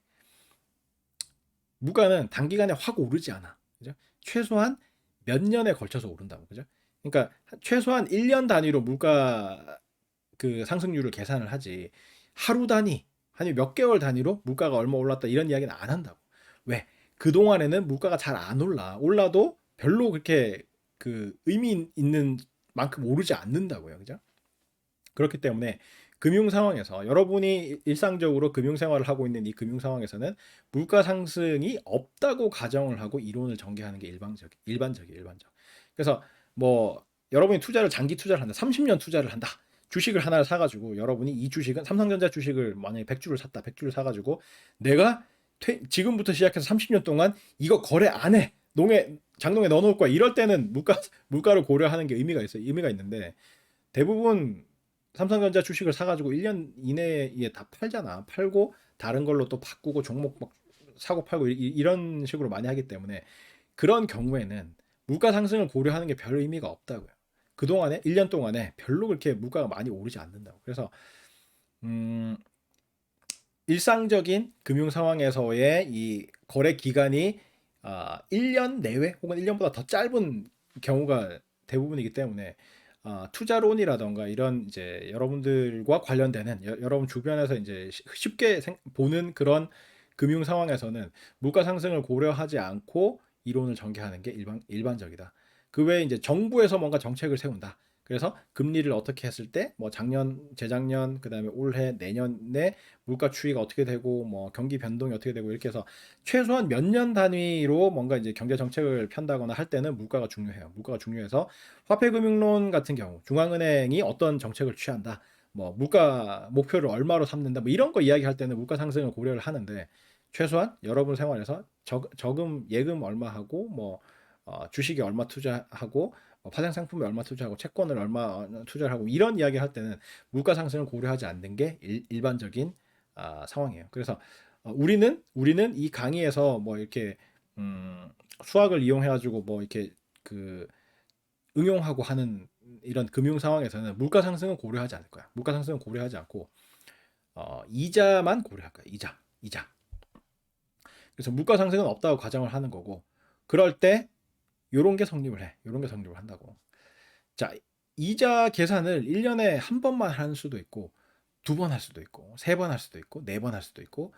물가는 단기간에 확 오르지 않아. 그죠? 최소한 몇 년에 걸쳐서 오른다고. 그죠? 그러니까 최소한 1년 단위로 물가 그 상승률을 계산을 하지, 하루 단위 아니 몇 개월 단위로 물가가 얼마 올랐다 이런 이야기는 안 한다고. 왜? 그동안에는 물가가 잘 안 올라도 별로 그렇게 그 의미 있는 만큼 오르지 않는다고요. 그죠? 그렇기 때문에 금융 상황에서 여러분이 일상적으로 금융 생활을 하고 있는 이 금융 상황에서는 물가 상승이 없다고 가정을 하고 이론을 전개하는 게 일반적이에요. 그래서 뭐 여러분이 장기 투자를 한다. 30년 투자를 한다. 주식을 하나를 사가지고 여러분이 이 주식은 삼성전자 주식을 만약에 100주를 샀다. 100주를 사가지고 내가 지금부터 시작해서 30년 동안 이거 거래 안 해. 장롱에 넣어놓을 거야. 이럴 때는 물가를 고려하는 게 의미가 있는데, 대부분 삼성전자 주식을 사가지고 1년 이내에 다 팔잖아. 팔고 다른 걸로 또 바꾸고 종목 막 사고 팔고 이런 식으로 많이 하기 때문에 그런 경우에는 물가 상승을 고려하는 게 별 의미가 없다고요. 그동안에 1년 동안에 별로 그렇게 물가가 많이 오르지 않는다고. 그래서 일상적인 금융 상황에서의 이 거래 기간이 1년 내외 혹은 1년보다 더 짧은 경우가 대부분이기 때문에 투자론이라던가 이런 이제 여러분들과 관련되는 여러분 주변에서 이제 쉽게 보는 그런 금융 상황에서는 물가 상승을 고려하지 않고 이론을 전개하는 게 일반적이다. 그 외에 이제 정부에서 뭔가 정책을 세운다. 그래서 금리를 어떻게 했을 때 뭐 작년, 재작년, 그다음에 올해, 내년에 물가 추이가 어떻게 되고 뭐 경기 변동이 어떻게 되고 이렇게 해서 최소한 몇 년 단위로 뭔가 이제 경제 정책을 편다거나 할 때는 물가가 중요해요. 물가가 중요해서 화폐금융론 같은 경우 중앙은행이 어떤 정책을 취한다. 뭐 물가 목표를 얼마로 삼는다. 뭐 이런 거 이야기할 때는 물가 상승을 고려를 하는데, 최소한 여러분 생활에서 저금 예금 얼마 하고 뭐 주식에 얼마 투자하고 파생 상품에 얼마 투자하고 채권을 얼마 투자를 하고 이런 이야기 할 때는 물가 상승을 고려하지 않는 게 일반적인 상황이에요. 그래서 우리는 이 강의에서 뭐 이렇게 수학을 이용해 가지고 뭐 이렇게 그 응용하고 하는 이런 금융 상황에서는 물가 상승은 고려하지 않을 거야. 물가 상승은 고려하지 않고 이자만 고려할 거야. 이자. 그래서 물가 상승은 없다고 가정을 하는 거고, 그럴 때 요런 게 성립을 해. 요런 게 성립을 한다고. 자, 이자 계산을 1년에 한 번만 할 수도 있고, 두 번 할 수도 있고, 세 번 할 수도 있고, 네 번 할 수도 있고,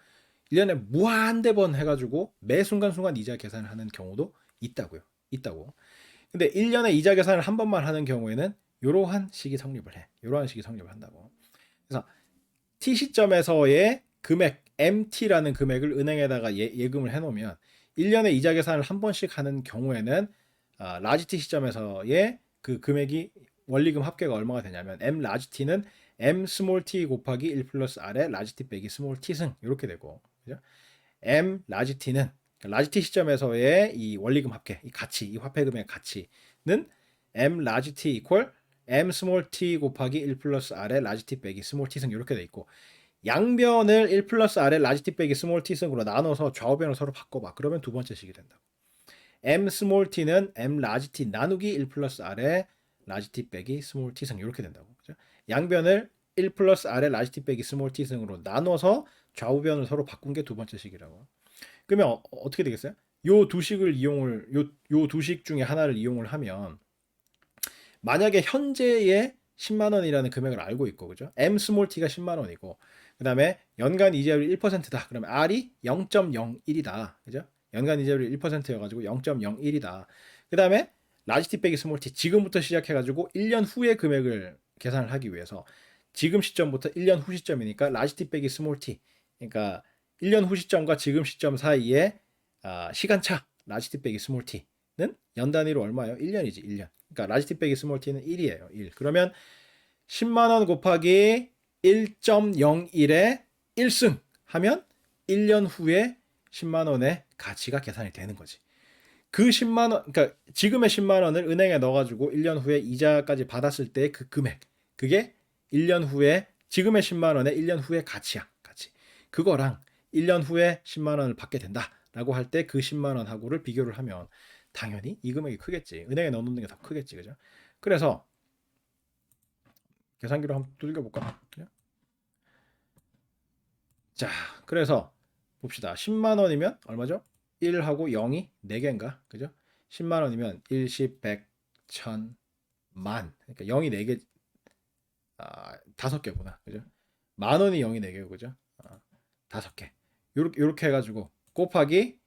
1년에 무한대 번 해가지고 매 순간순간 이자 계산을 하는 경우도 있다고. 근데 1년에 이자 계산을 한 번만 하는 경우에는 이러한 식이 성립을 해. 이러한 식이 성립을 한다고. 그래서 T 시점에서의 금액 MT라는 금액을 은행에다가 예금을 해놓으면 1년에 이자 계산을 한 번씩 하는 경우에는 라지 T 시점에서의 그 금액이 원리금 합계가 얼마가 되냐면 M 라지 T는 m 스몰 t 곱하기 1 플러스 r의 라지 t 빼기 스몰 t승 이렇게 되고, 그죠? m 라지 t는 라지 t 시점에서의 이 원리금 합계, 이 가치, 이 화폐금의 가치는 m 라지 t 이퀄 m 스몰 t 곱하기 1 플러스 r의 라지 t 빼기 스몰 t승 이렇게 돼 있고, 양변을 1 플러스 r의 라지 t 빼기 스몰 t승으로 나눠서 좌우변을 서로 바꿔봐. 그러면 두 번째 식이 된다. m 스몰 t는 m 라지 t 나누기 1 플러스 r의 라지 t 빼기 스몰 t승 이렇게 된다고. 그죠? 양변을 1 플러스 r의 라지 t 빼기 스몰 t승으로 나눠서 좌우변을 서로 바꾼 게 두 번째 식이라고. 그러면 어떻게 되겠어요? 요 두 식을 이용을 요 두 식 중에 하나를 이용을 하면, 만약에 현재의 10만 원이라는 금액을 알고 있고, 그죠? m 스몰 t가 10만 원이고, 그다음에 연간 이자율이 1%다. 그러면 r이 0.01이다. 그죠? 연간 이자율이 1%여가지고 0.01이다. 그다음에 라지 t 빼기 스몰 t, 지금부터 시작해가지고 1년 후의 금액을 계산을 하기 위해서 지금 시점부터 1년 후 시점이니까 라지 t 빼기 스몰 t, 그러니까 1년 후 시점과 지금 시점 사이에 시간차 라지 t 빼기 스몰 t는 연 단위로 얼마예요? 1년이지, 1년. 그러니까 라지 t 빼기 스몰 t는 1이에요. 1. 그러면 10만 원 곱하기 1.01에 1승 하면 1년 후에 10만 원의 가치가 계산이 되는 거지. 그 10만 원, 그러니까 지금의 10만 원을 은행에 넣어가지고 1년 후에 이자까지 받았을 때 그 금액, 그게 1년 후에 지금의 10만 원의 1년 후의 가치야, 가치. 그거랑 1년 후에 10만 원을 받게 된다라고 할 때 그 10만 원하고를 비교를 하면 당연히 이 금액이 크겠지. 은행에 넣어놓는 게 더 크겠지, 그죠? 그래서 계산기로 한번 두들겨 볼까? 자, 그래서 봅시다. 10만 원이면 얼마죠? 1하고 0이 4개인가? 그죠? 10만 원이면 1, 10, 100, 1000, 만. 그러니까 0이 4개, 5개구나. 그죠? 만 원이 0이 4개고, 그죠? 5개. 요렇게 해가지고 곱하기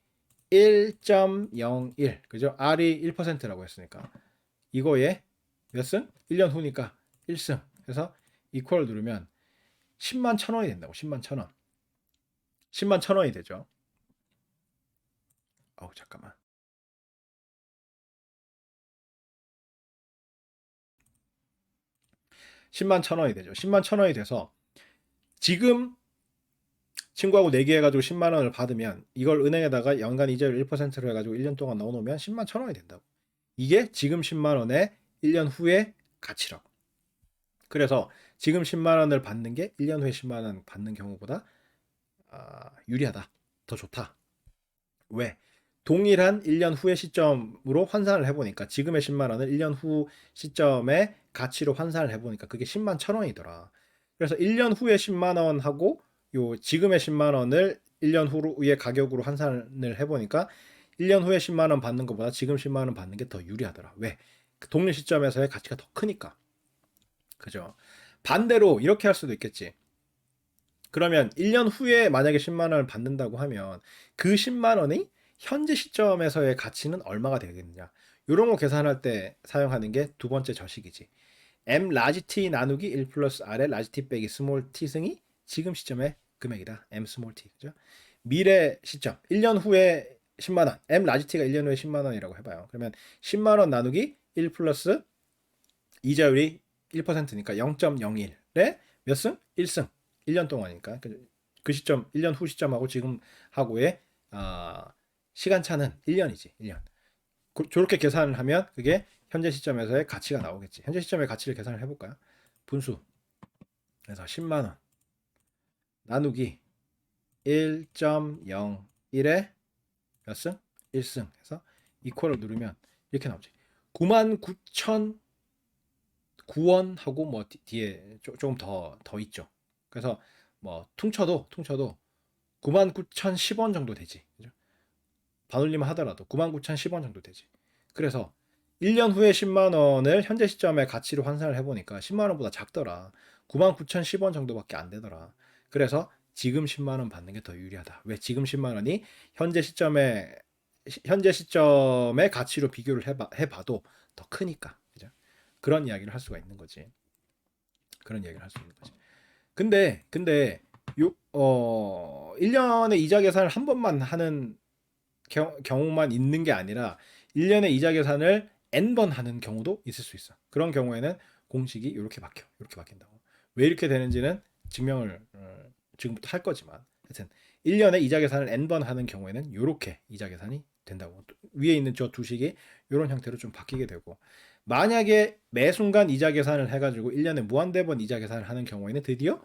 1.01. 그죠? R이 1%라고 했으니까. 이거에 몇 승? 1년 후니까 1승. 그래서 이퀄 누르면 10만 1,000원이 된다고. 10만 1,000원. 10만 1,000원이 되죠. 잠깐만. 10만 1,000원이 되죠. 10만 1,000원이 돼서 지금 친구하고 내기 해가지고 10만 원을 받으면 이걸 은행에다가 연간 이자율 1%로 해가지고 1년 동안 넣어놓으면 10만 1,000원이 된다고. 이게 지금 10만 원에 1년 후의 가치라고. 그래서 지금 10만 원을 받는 게 1년 후에 10만 원 받는 경우보다 유리하다. 더 좋다. 왜? 동일한 1년 후의 시점으로 환산을 해보니까 지금의 10만 원을 1년 후 시점의 가치로 환산을 해보니까 그게 10만 1,000원이더라. 그래서 1년 후에 10만 원하고 요 지금의 10만 원을 1년 후의 가격으로 환산을 해보니까 1년 후에 10만 원 받는 것보다 지금 10만 원 받는 게 더 유리하더라. 왜? 그 동일 시점에서의 가치가 더 크니까. 그죠? 반대로 이렇게 할 수도 있겠지. 그러면 1년 후에 만약에 10만 원을 받는다고 하면 그 10만 원이 현재 시점에서의 가치는 얼마가 되겠느냐. 이런 거 계산할 때 사용하는 게 두 번째 저식이지. m 라지 t 나누기 1 플러스 r의 라지 t 빼기 스몰 t 승이 지금 시점의 금액이다. m 스몰 t. 그죠? 미래 시점 1년 후에 10만 원. m 라지 t가 1년 후에 10만 원이라고 해봐요. 그러면 10만 원 나누기 1 플러스 이자율이 1%니까 0.01에 몇 승? 1승. 1년 동안이니까 그 시점 1년 후 시점하고 지금 하고의 시간차는 1년이지. 1년. 저렇게 계산을 하면 그게 현재 시점에서의 가치가 나오겠지. 현재 시점의 가치를 계산을 해볼까요? 분수. 그래서 10만 원 나누기 1.01에 몇 승? 1승 해서 이퀄을 누르면 이렇게 나오지. 99,009원 하고 뭐 뒤에 조금 더 있죠. 그래서 뭐 퉁쳐도 99,010원 정도 되지. 그죠? 반올림 하더라도 99,010원 정도 되지. 그래서 1년 후에 10만 원을 현재 시점의 가치로 환산을 해보니까 10만 원보다 작더라. 99,010원 정도밖에 안 되더라. 그래서 지금 10만 원 받는 게 더 유리하다. 왜? 지금 10만 원이 현재 시점의 가치로 비교를 해봐도 더 크니까. 그죠? 그런 이야기를 할 수가 있는 거지. 그런 이야기를 할 수 있는 거지. 근데 1년에 이자 계산을 한 번만 하는 경우만 있는 게 아니라 1년에 이자 계산을 n번 하는 경우도 있을 수 있어. 그런 경우에는 공식이 이렇게 바뀐다고. 왜 이렇게 되는지는 증명을 지금부터 할 거지만 하여튼 1년에 이자 계산을 n번 하는 경우에는 이렇게 이자 계산이 된다고. 위에 있는 저 두 식이 이런 형태로 좀 바뀌게 되고, 만약에 매 순간 이자 계산을 해가지고 1년에 무한대번 이자 계산을 하는 경우에는 드디어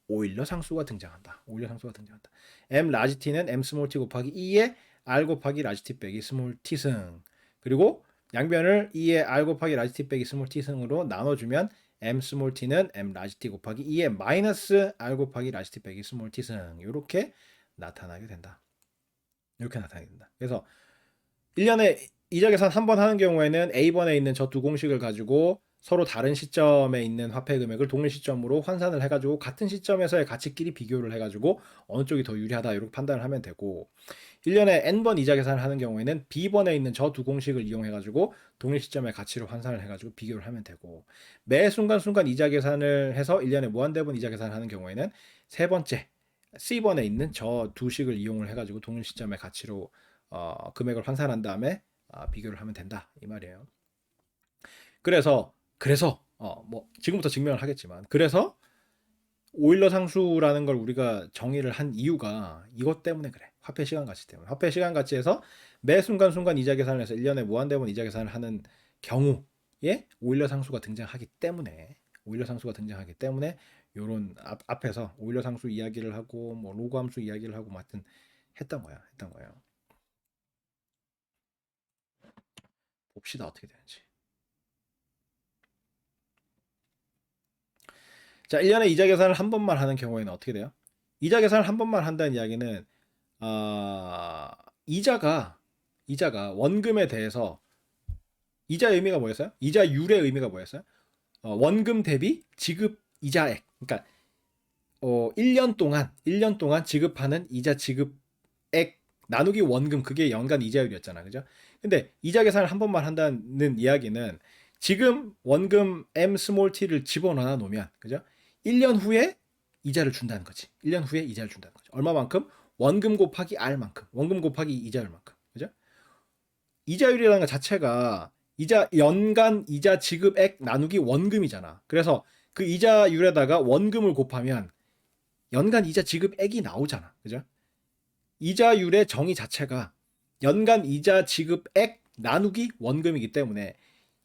오일러 상수가 등장한다. 오일러 상수가 등장한다. m 라지 t는 m 스몰 t 곱하기 2에 r 곱하기 라지 t 빼기 스몰 t 승. 그리고 양변을 2에 r 곱하기 라지 t 빼기 스몰 t 승으로 나눠주면 m 스몰 t는 m 라지 t 곱하기 2에 마이너스 r 곱하기 라지 t 빼기 스몰 t 승. 이렇게 나타나게 된다. 이렇게 나타나게 된다. 그래서 1년에 이자 계산 한 번 하는 경우에는 A번에 있는 저 두 공식을 가지고 서로 다른 시점에 있는 화폐 금액을 동일 시점으로 환산을 해가지고 같은 시점에서의 가치끼리 비교를 해가지고 어느 쪽이 더 유리하다 이렇게 판단을 하면 되고, 1년에 n번 이자 계산을 하는 경우에는 B번에 있는 저 두 공식을 이용해가지고 동일 시점의 가치를 환산을 해가지고 비교를 하면 되고, 매 순간순간 이자 계산을 해서 1년에 무한대번 이자 계산을 하는 경우에는 세 번째 C번에 있는 저 두 식을 이용을 해가지고 동일 시점의 가치로 금액을 환산한 다음에 비교를 하면 된다 이 말이에요. 그래서 뭐 지금부터 증명을 하겠지만, 그래서 오일러 상수라는 걸 우리가 정의를 한 이유가 이것 때문에 그래. 화폐 시간 가치 때문에. 화폐 시간 가치에서 매 순간순간 이자 계산을 해서 1년에 무한대번 이자 계산을 하는 경우에 오일러 상수가 등장하기 때문에 요런 앞에서 오일러 상수 이야기를 하고 뭐 로그 함수 이야기를 하고 뭐 하여튼 했던 거예요. 봅시다 어떻게 되는지. 자, 1년에 이자 계산을 한 번만 하는 경우에는 어떻게 돼요? 이자 계산을 한 번만 한다는 이야기는 이자가 원금에 대해서, 이자의 의미가 뭐였어요? 이자율의 의미가 뭐였어요? 원금 대비 지급 이자액. 그러니까 1년 동안 지급하는 이자 지급액 나누기 원금, 그게 연간 이자율이었잖아. 그죠? 근데 이자 계산을 한 번만 한다는 이야기는 지금 원금 m 스몰 t를 집어넣어 놓으면, 그죠? 1년 후에 이자를 준다는 거지. 1년 후에 이자를 준다는 거지. 얼마만큼? 원금 곱하기 r만큼. 원금 곱하기 이자율만큼. 그죠? 이자율이라는 것 자체가 연간 이자 지급액 나누기 원금이잖아. 그래서 그 이자율에다가 원금을 곱하면 연간 이자 지급액이 나오잖아. 그죠? 이자율의 정의 자체가 연간 이자 지급액 나누기 원금이기 때문에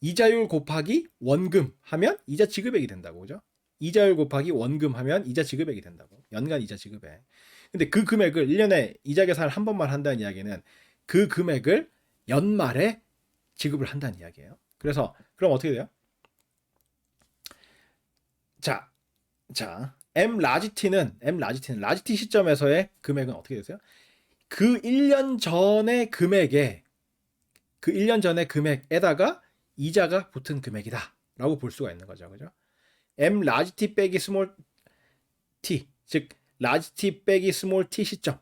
이자율 곱하기 원금 하면 이자 지급액이 된다고. 그죠? 이자율 곱하기 원금 하면 이자 지급액이 된다고. 연간 이자 지급액. 근데 그 금액을 1년에 이자 계산을 한 번만 한다는 이야기는 그 금액을 연말에 지급을 한다는 이야기예요. 그래서 그럼 어떻게 돼요? 자, M 라지 T는 라지 T 시점에서의 금액은 어떻게 되세요? 그 1년 전의 금액에다가 이자가 붙은 금액이다라고 볼 수가 있는 거죠. 그죠? M 라지 T 빼기 스몰 t, 즉 라지 T 빼기 스몰 t 시점.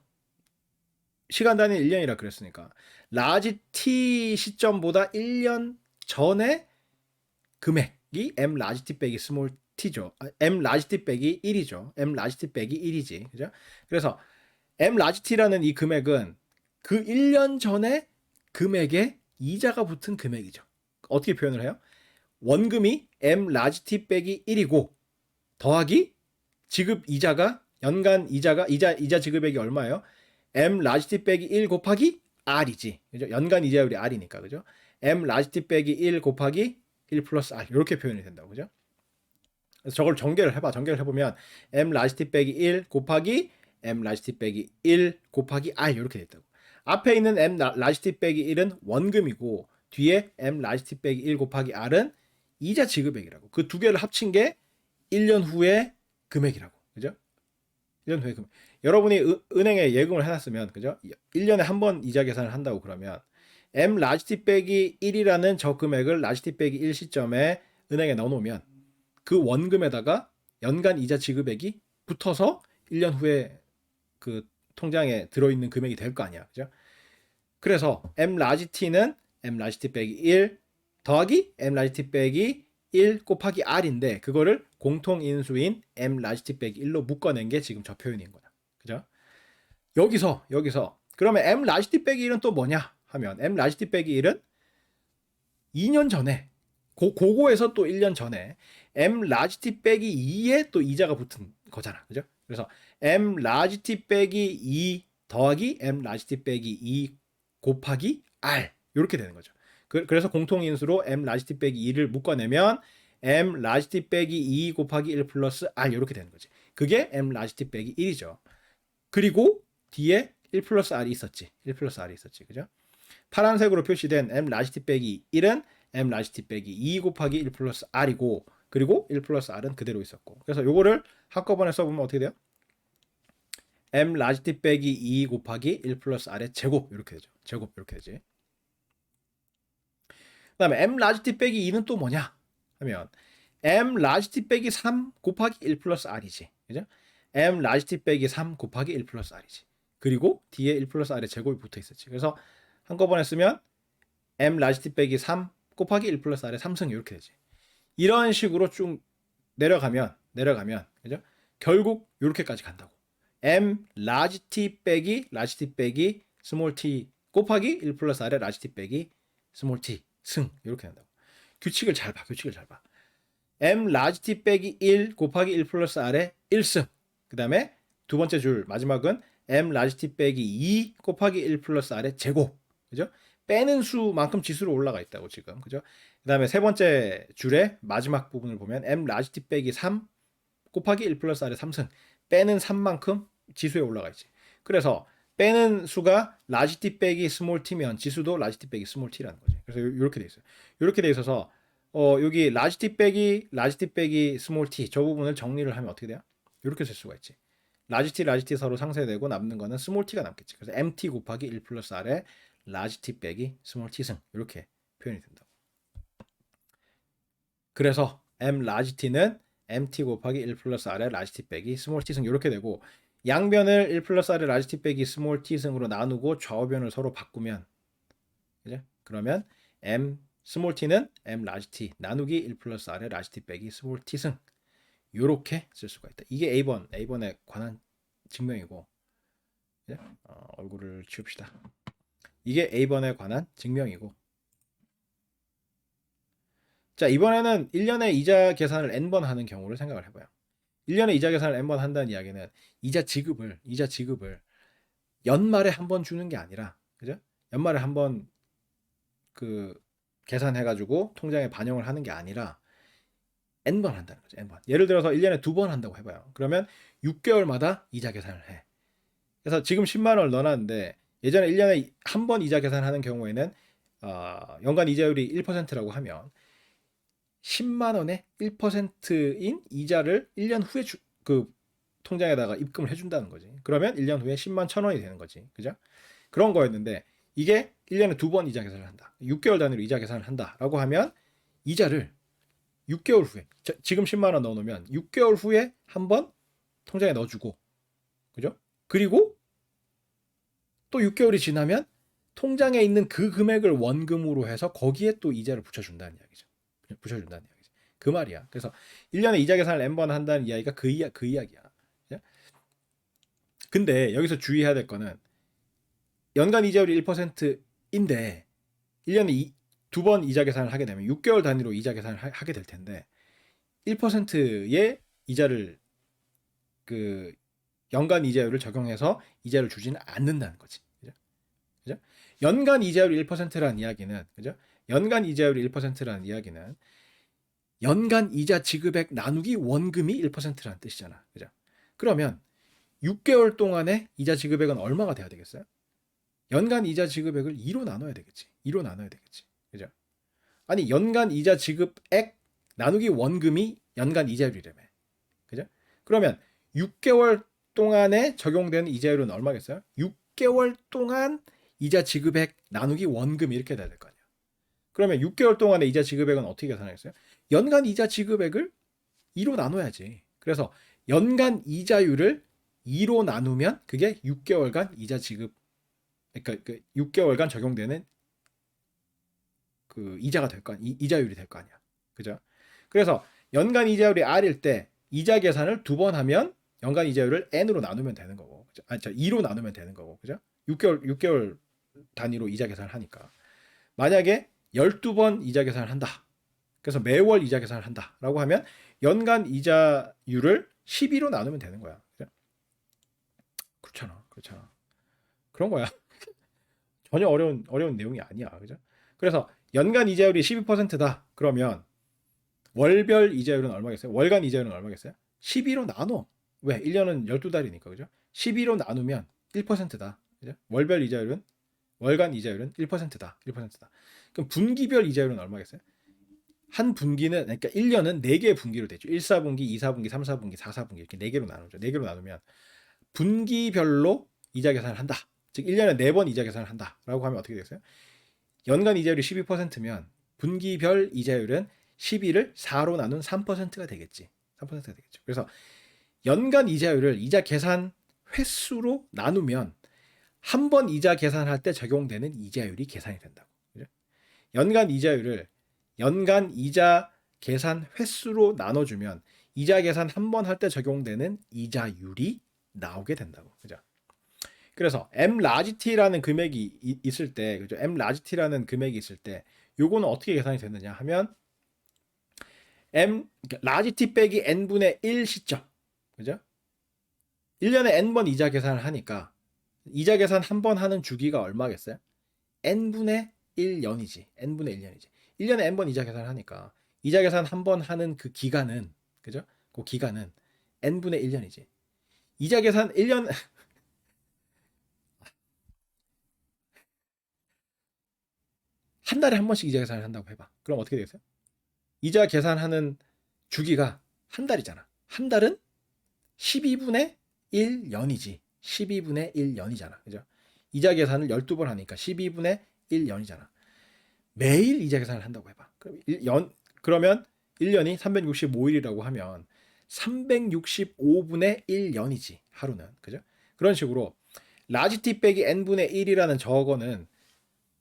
시간 단위는 1년이라 그랬으니까 라지 T 시점보다 1년 전의 금액이 M 라지 T 빼기 스몰 t죠. M 라지 T 빼기 1이죠. M 라지 T 빼기 1이지. 그죠? 그래서 M 라지 T라는 이 금액은 그 1년 전의 금액에 이자가 붙은 금액이죠. 어떻게 표현을 해요? 원금이 M 라지 T 빼기 1이고 더하기 지급 이자가 연간 이자 지급액이 얼마예요? M 라지 T 빼기 1 곱하기 R이지. 그죠? 연간 이자율이 R이니까. 그죠? M 라지 T 빼기 1 곱하기 1 플러스 R. 이렇게 표현이 된다고. 그죠? 그래서 저걸 전개를 해보면 M 라지 T 빼기 1 곱하기 M 라지 T 빼기 1 곱하기 R 이렇게 됐다고. 앞에 있는 M 라지 T 빼기 1은 원금이고 뒤에 M 라지 T 빼기 1 곱하기 R은 이자 지급액이라고. 그 두 개를 합친 게 1년 후의 금액이라고. 그죠? 1년 후의 금액. 여러분이 은행에 예금을 해놨으면, 그죠? 1년에 한 번 이자 계산을 한다고 그러면 M 라지 T 빼기 1이라는 저 금액을 라지 T 빼기 1 시점에 은행에 넣어놓으면 그 원금에다가 연간 이자 지급액이 붙어서 1년 후에 그 통장에 들어있는 금액이 될 거 아니야. 그죠? 그래서 M 라지 T는 M 라지 T 빼기 1 더하기 M 라지 T 빼기 1 곱하기 R인데 그거를 공통인수인 M 라지 T 빼기 1로 묶어낸 게 지금 저 표현인 거다. 그죠? 여기서 그러면 M 라지 T 빼기 1은 또 뭐냐 하면 M 라지 T 빼기 1은 2년 전에 그거에서 또 1년 전에 m 라지 t 빼기 2에 또 이자가 붙은 거잖아. 그죠? 그래서 m 라지 t 빼기 2 더하기 m 라지 t 빼기 2 곱하기 r 이렇게 되는 거죠. 그래서 공통인수로 m 라지 t 빼기 2를 묶어내면 m 라지 t 빼기 2 곱하기 1 플러스 r 이렇게 되는 거지. 그게 m 라지 t 빼기 1이죠. 그리고 뒤에 1 플러스 r이 있었지. 1 플러스 r이 있었지. 그죠? 파란색으로 표시된 m 라지 t 빼기 1은 m 라지 t 빼기 2 곱하기 1 플러스 r이고, 그리고 1 플러스 r은 그대로 있었고. 그래서 요거를 한꺼번에 써보면 어떻게 돼요? m 라지 t 빼기 2 곱하기 1 플러스 r의 제곱 이렇게 되죠. 제곱 이렇게 되지. 그 다음에 m 라지 t 빼기 2는 또 뭐냐 하면 m 라지 t 빼기 3 곱하기 1 플러스 r이지. 그죠? m 라지 t 빼기 3 곱하기 1 플러스 r이지. 그리고 뒤에 1 플러스 r의 제곱이 붙어 있었지. 그래서 한꺼번에 쓰면 m 라지 t 빼기 3 곱하기 1 플러스 r의 3승 이렇게 되지. 이런 식으로 쭉 내려가면 그죠? 결국 이렇게까지 간다고. m 라지 t 빼기 라지 t 빼기 스몰 t 곱하기 1 플러스 r의 라지 t 빼기 스몰 t 승 이렇게 된다고. 규칙을 잘 봐. m 라지 t 빼기 1 곱하기 1 플러스 r의 1승. 그 다음에 두 번째 줄 마지막은 m 라지 t 빼기 2 곱하기 1 플러스 r의 제곱. 그죠? 빼는 수만큼 지수로 올라가 있다고 지금. 그죠? 그 다음에 세 번째 줄의 마지막 부분을 보면 m 라지 t 빼기 3 곱하기 1 플러스 r의 3승. 빼는 3만큼 지수에 올라가 있지. 그래서 빼는 수가 라지 t 빼기 스몰 t면 지수도 라지 t 빼기 스몰 t라는 거지. 그래서 이렇게 돼 있어요. 이렇게 돼 있어서 여기 라지 t 빼기 스몰 t 저 부분을 정리를 하면 어떻게 돼요? 이렇게 쓸 수가 있지. 라지 t 서로 상쇄되고 남는 거는 스몰 t가 남겠지. 그래서 mt 곱하기 1 플러스 r의 라지 t 빼기 스몰 t승 이렇게 표현이 된다. 그래서 m 라지 t는 mt 곱하기 1 플러스 r의 라지 t 빼기 스몰 t승 이렇게 되고, 양변을 1 플러스 r의 라지 t 빼기 스몰 t승으로 나누고 좌우변을 서로 바꾸면, 그죠? 그러면 m 스몰 t는 m 라지 t 나누기 1 플러스 r의 라지 t 빼기 스몰 t승 이렇게 쓸 수가 있다. 이게 A번에 관한 증명이고, 그죠? 얼굴을 치웁시다. 이게 A번에 관한 증명이고, 자, 이번에는 1년에 이자 계산을 n번 하는 경우를 생각을 해봐요. 1년에 이자 계산을 n번 한다는 이야기는 이자 지급을 연말에 한 번 주는 게 아니라, 그죠? 연말에 한 번 그 계산해가지고 통장에 반영을 하는 게 아니라 n번 한다는 거죠. n번. 예를 들어서 1년에 2번 한다고 해봐요. 그러면 6개월마다 이자 계산을 해. 그래서 지금 10만 원을 넣어놨는데 예전에 1년에 한 번 이자 계산하는 경우에는 연간 이자율이 1%라고 하면 10만 원에 1%인 이자를 1년 후에 그 통장에다가 입금을 해준다는 거지. 그러면 1년 후에 10만 1,000원이 되는 거지. 그죠? 그런 거였는데 이게 1년에 2번 이자 계산을 한다. 6개월 단위로 이자 계산을 한다라고 하면 이자를 6개월 후에 지금 10만 원 넣어놓으면 6개월 후에 한 번 통장에 넣어주고, 그죠? 그리고 또 6개월이 지나면 통장에 있는 그 금액을 원금으로 해서 거기에 또 이자를 붙여준다는 이야기죠. 붙여준다는 이야기죠. 그 말이야. 그래서 1년에 이자 계산을 n번 한다는 이야기가 그 이야기야. 그죠? 근데 여기서 주의해야 될 거는 연간 이자율이 1%인데 1년에 2번 이자 계산을 하게 되면 6개월 단위로 이자 계산을 하게 될 텐데 1%의 이자를 그 연간 이자율을 적용해서 이자를 주지는 않는다는 거지. 그죠? 연간 이자율이 1%라는 이야기는, 그죠? 연간 이자율이 1%라는 이야기는 연간 이자 지급액 나누기 원금이 1%라는 뜻이잖아. 그죠? 그러면 6개월 동안의 이자 지급액은 얼마가 돼야 되겠어요? 연간 이자 지급액을 2로 나눠야 되겠지. 2로 나눠야 되겠지. 그죠? 아니, 연간 이자 지급액 나누기 원금이 연간 이자율이라며. 그죠? 그러면 6개월 동안에 적용되는 이자율은 얼마겠어요? 6개월 동안 이자 지급액 나누기 원금 이렇게 돼야 될 거 아니야. 그러면 6개월 동안의 이자 지급액은 어떻게 계산하겠어요? 연간 이자 지급액을 2로 나눠야지. 그래서 연간 이자율을 2로 나누면 그게 6개월간 이자 지급, 그러니까 그 6개월간 적용되는 그 이자가 될 거 아니야. 이자율이 될 거 아니야. 그죠? 그래서 연간 이자율이 R일 때 이자 계산을 2번 하면 연간 이자율을 N으로 나누면 되는 거고. 그죠? 2로 나누면 되는 거고. 그죠? 6개월 단위로 이자 계산을 하니까. 만약에 12번 이자 계산을 한다. 그래서 매월 이자 계산을 한다라고 하면 연간 이자율을 12로 나누면 되는 거야. 그죠? 그렇잖아. 그렇잖아. 그런 거야. 전혀 어려운 내용이 아니야. 그죠? 그래서 연간 이자율이 12%다. 그러면 월별 이자율은 얼마겠어요? 월간 이자율은 얼마겠어요? 12로 나눠. 왜? 1년은 12달이니까. 그죠? 12로 나누면 1%다. 그죠? 월간 이자율은 1%다. 1%다. 그럼 분기별 이자율은 얼마겠어요? 한 분기는, 그러니까 1년은 4개의 분기로 되죠. 1, 4분기, 2, 4분기, 3, 4분기, 4, 4분기 이렇게 4개로 나누죠. 4개로 나누면 분기별로 이자 계산을 한다. 즉 1년에 4번 이자 계산을 한다라고 하면 어떻게 되겠어요? 연간 이자율이 12%면 분기별 이자율은 12를 4로 나눈 3%가 되겠지. 3%가 되겠죠. 그래서 연간 이자율을 이자 계산 횟수로 나누면 한 번 이자 계산할 때 적용되는 이자율이 계산이 된다고. 그죠? 연간 이자율을 연간 이자 계산 횟수로 나눠주면 이자 계산 한 번 할 때 적용되는 이자율이 나오게 된다고. 그죠? 그래서 M 라지 T라는 금액이 있을 때, 그죠? M 라지 T라는 금액이 있을 때, 요거는 어떻게 계산이 되느냐 하면 M 라지 T 빼기 N분의 1 시점, 그죠? 1년에 N번 이자 계산을 하니까 이자 계산 한 번 하는 주기가 얼마겠어요? N분의 1년이지. N분의 1년이지. 1년에 N번 이자 계산을 하니까 이자 계산 한 번 하는 그 기간은, 그죠? 그 기간은 N분의 1년이지. 이자 계산 1년 한 달에 한 번씩 이자 계산을 한다고 해봐. 그럼 어떻게 되겠어요? 이자 계산하는 주기가 한 달이잖아. 한 달은 12분의 1년이지. 12분의 1년이잖아. 그죠? 이자 계산을 12번 하니까 12분의 1년이잖아. 매일 이자 계산을 한다고 해봐. 그러면 1년이 365일이라고 하면 365분의 1년이지. 하루는. 그죠? 그런 식으로 라지 t 빼기 n분의 1이라는 저거는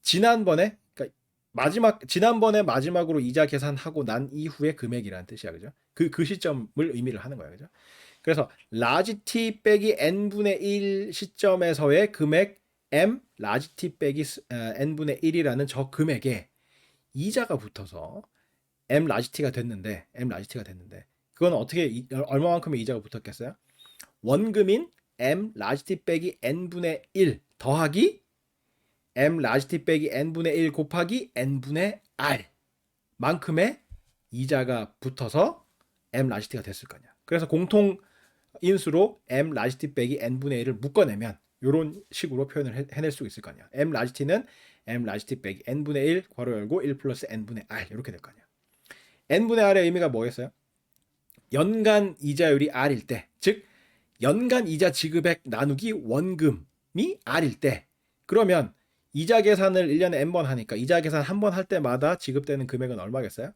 지난번에, 그러니까 지난번에 마지막으로 이자 계산하고 난 이후의 금액이라는 뜻이야. 그죠? 그 시점을 의미를 하는 거야. 그죠? 그래서 라지 t 빼기 n분의 1 시점에서의 금액 m 라지 t 빼기 n분의 1이라는 저 금액에 이자가 붙어서 m 라지 t가 됐는데 그건 어떻게 얼마만큼의 이자가 붙었겠어요? 원금인 m 라지 t 빼기 n분의 1 더하기 m 라지 t 빼기 n분의 1 곱하기 n분의 r 만큼의 이자가 붙어서 m 라지 t가 됐을 거냐. 그래서 공통 인수로 m 라지 t 빼기 n분의 1을 묶어내면 이런 식으로 표현을 해낼 수 있을 거 아니야. m 라지 t는 m 라지 t 빼기 n분의 1 괄호 열고 1 플러스 n분의 r 이렇게 될 거 아니야. n분의 r의 의미가 뭐겠어요? 연간 이자율이 r일 때, 즉 연간 이자 지급액 나누기 원금이 r일 때, 그러면 이자 계산을 1년에 n번 하니까 이자 계산 한 번 할 때마다 지급되는 금액은 얼마겠어요?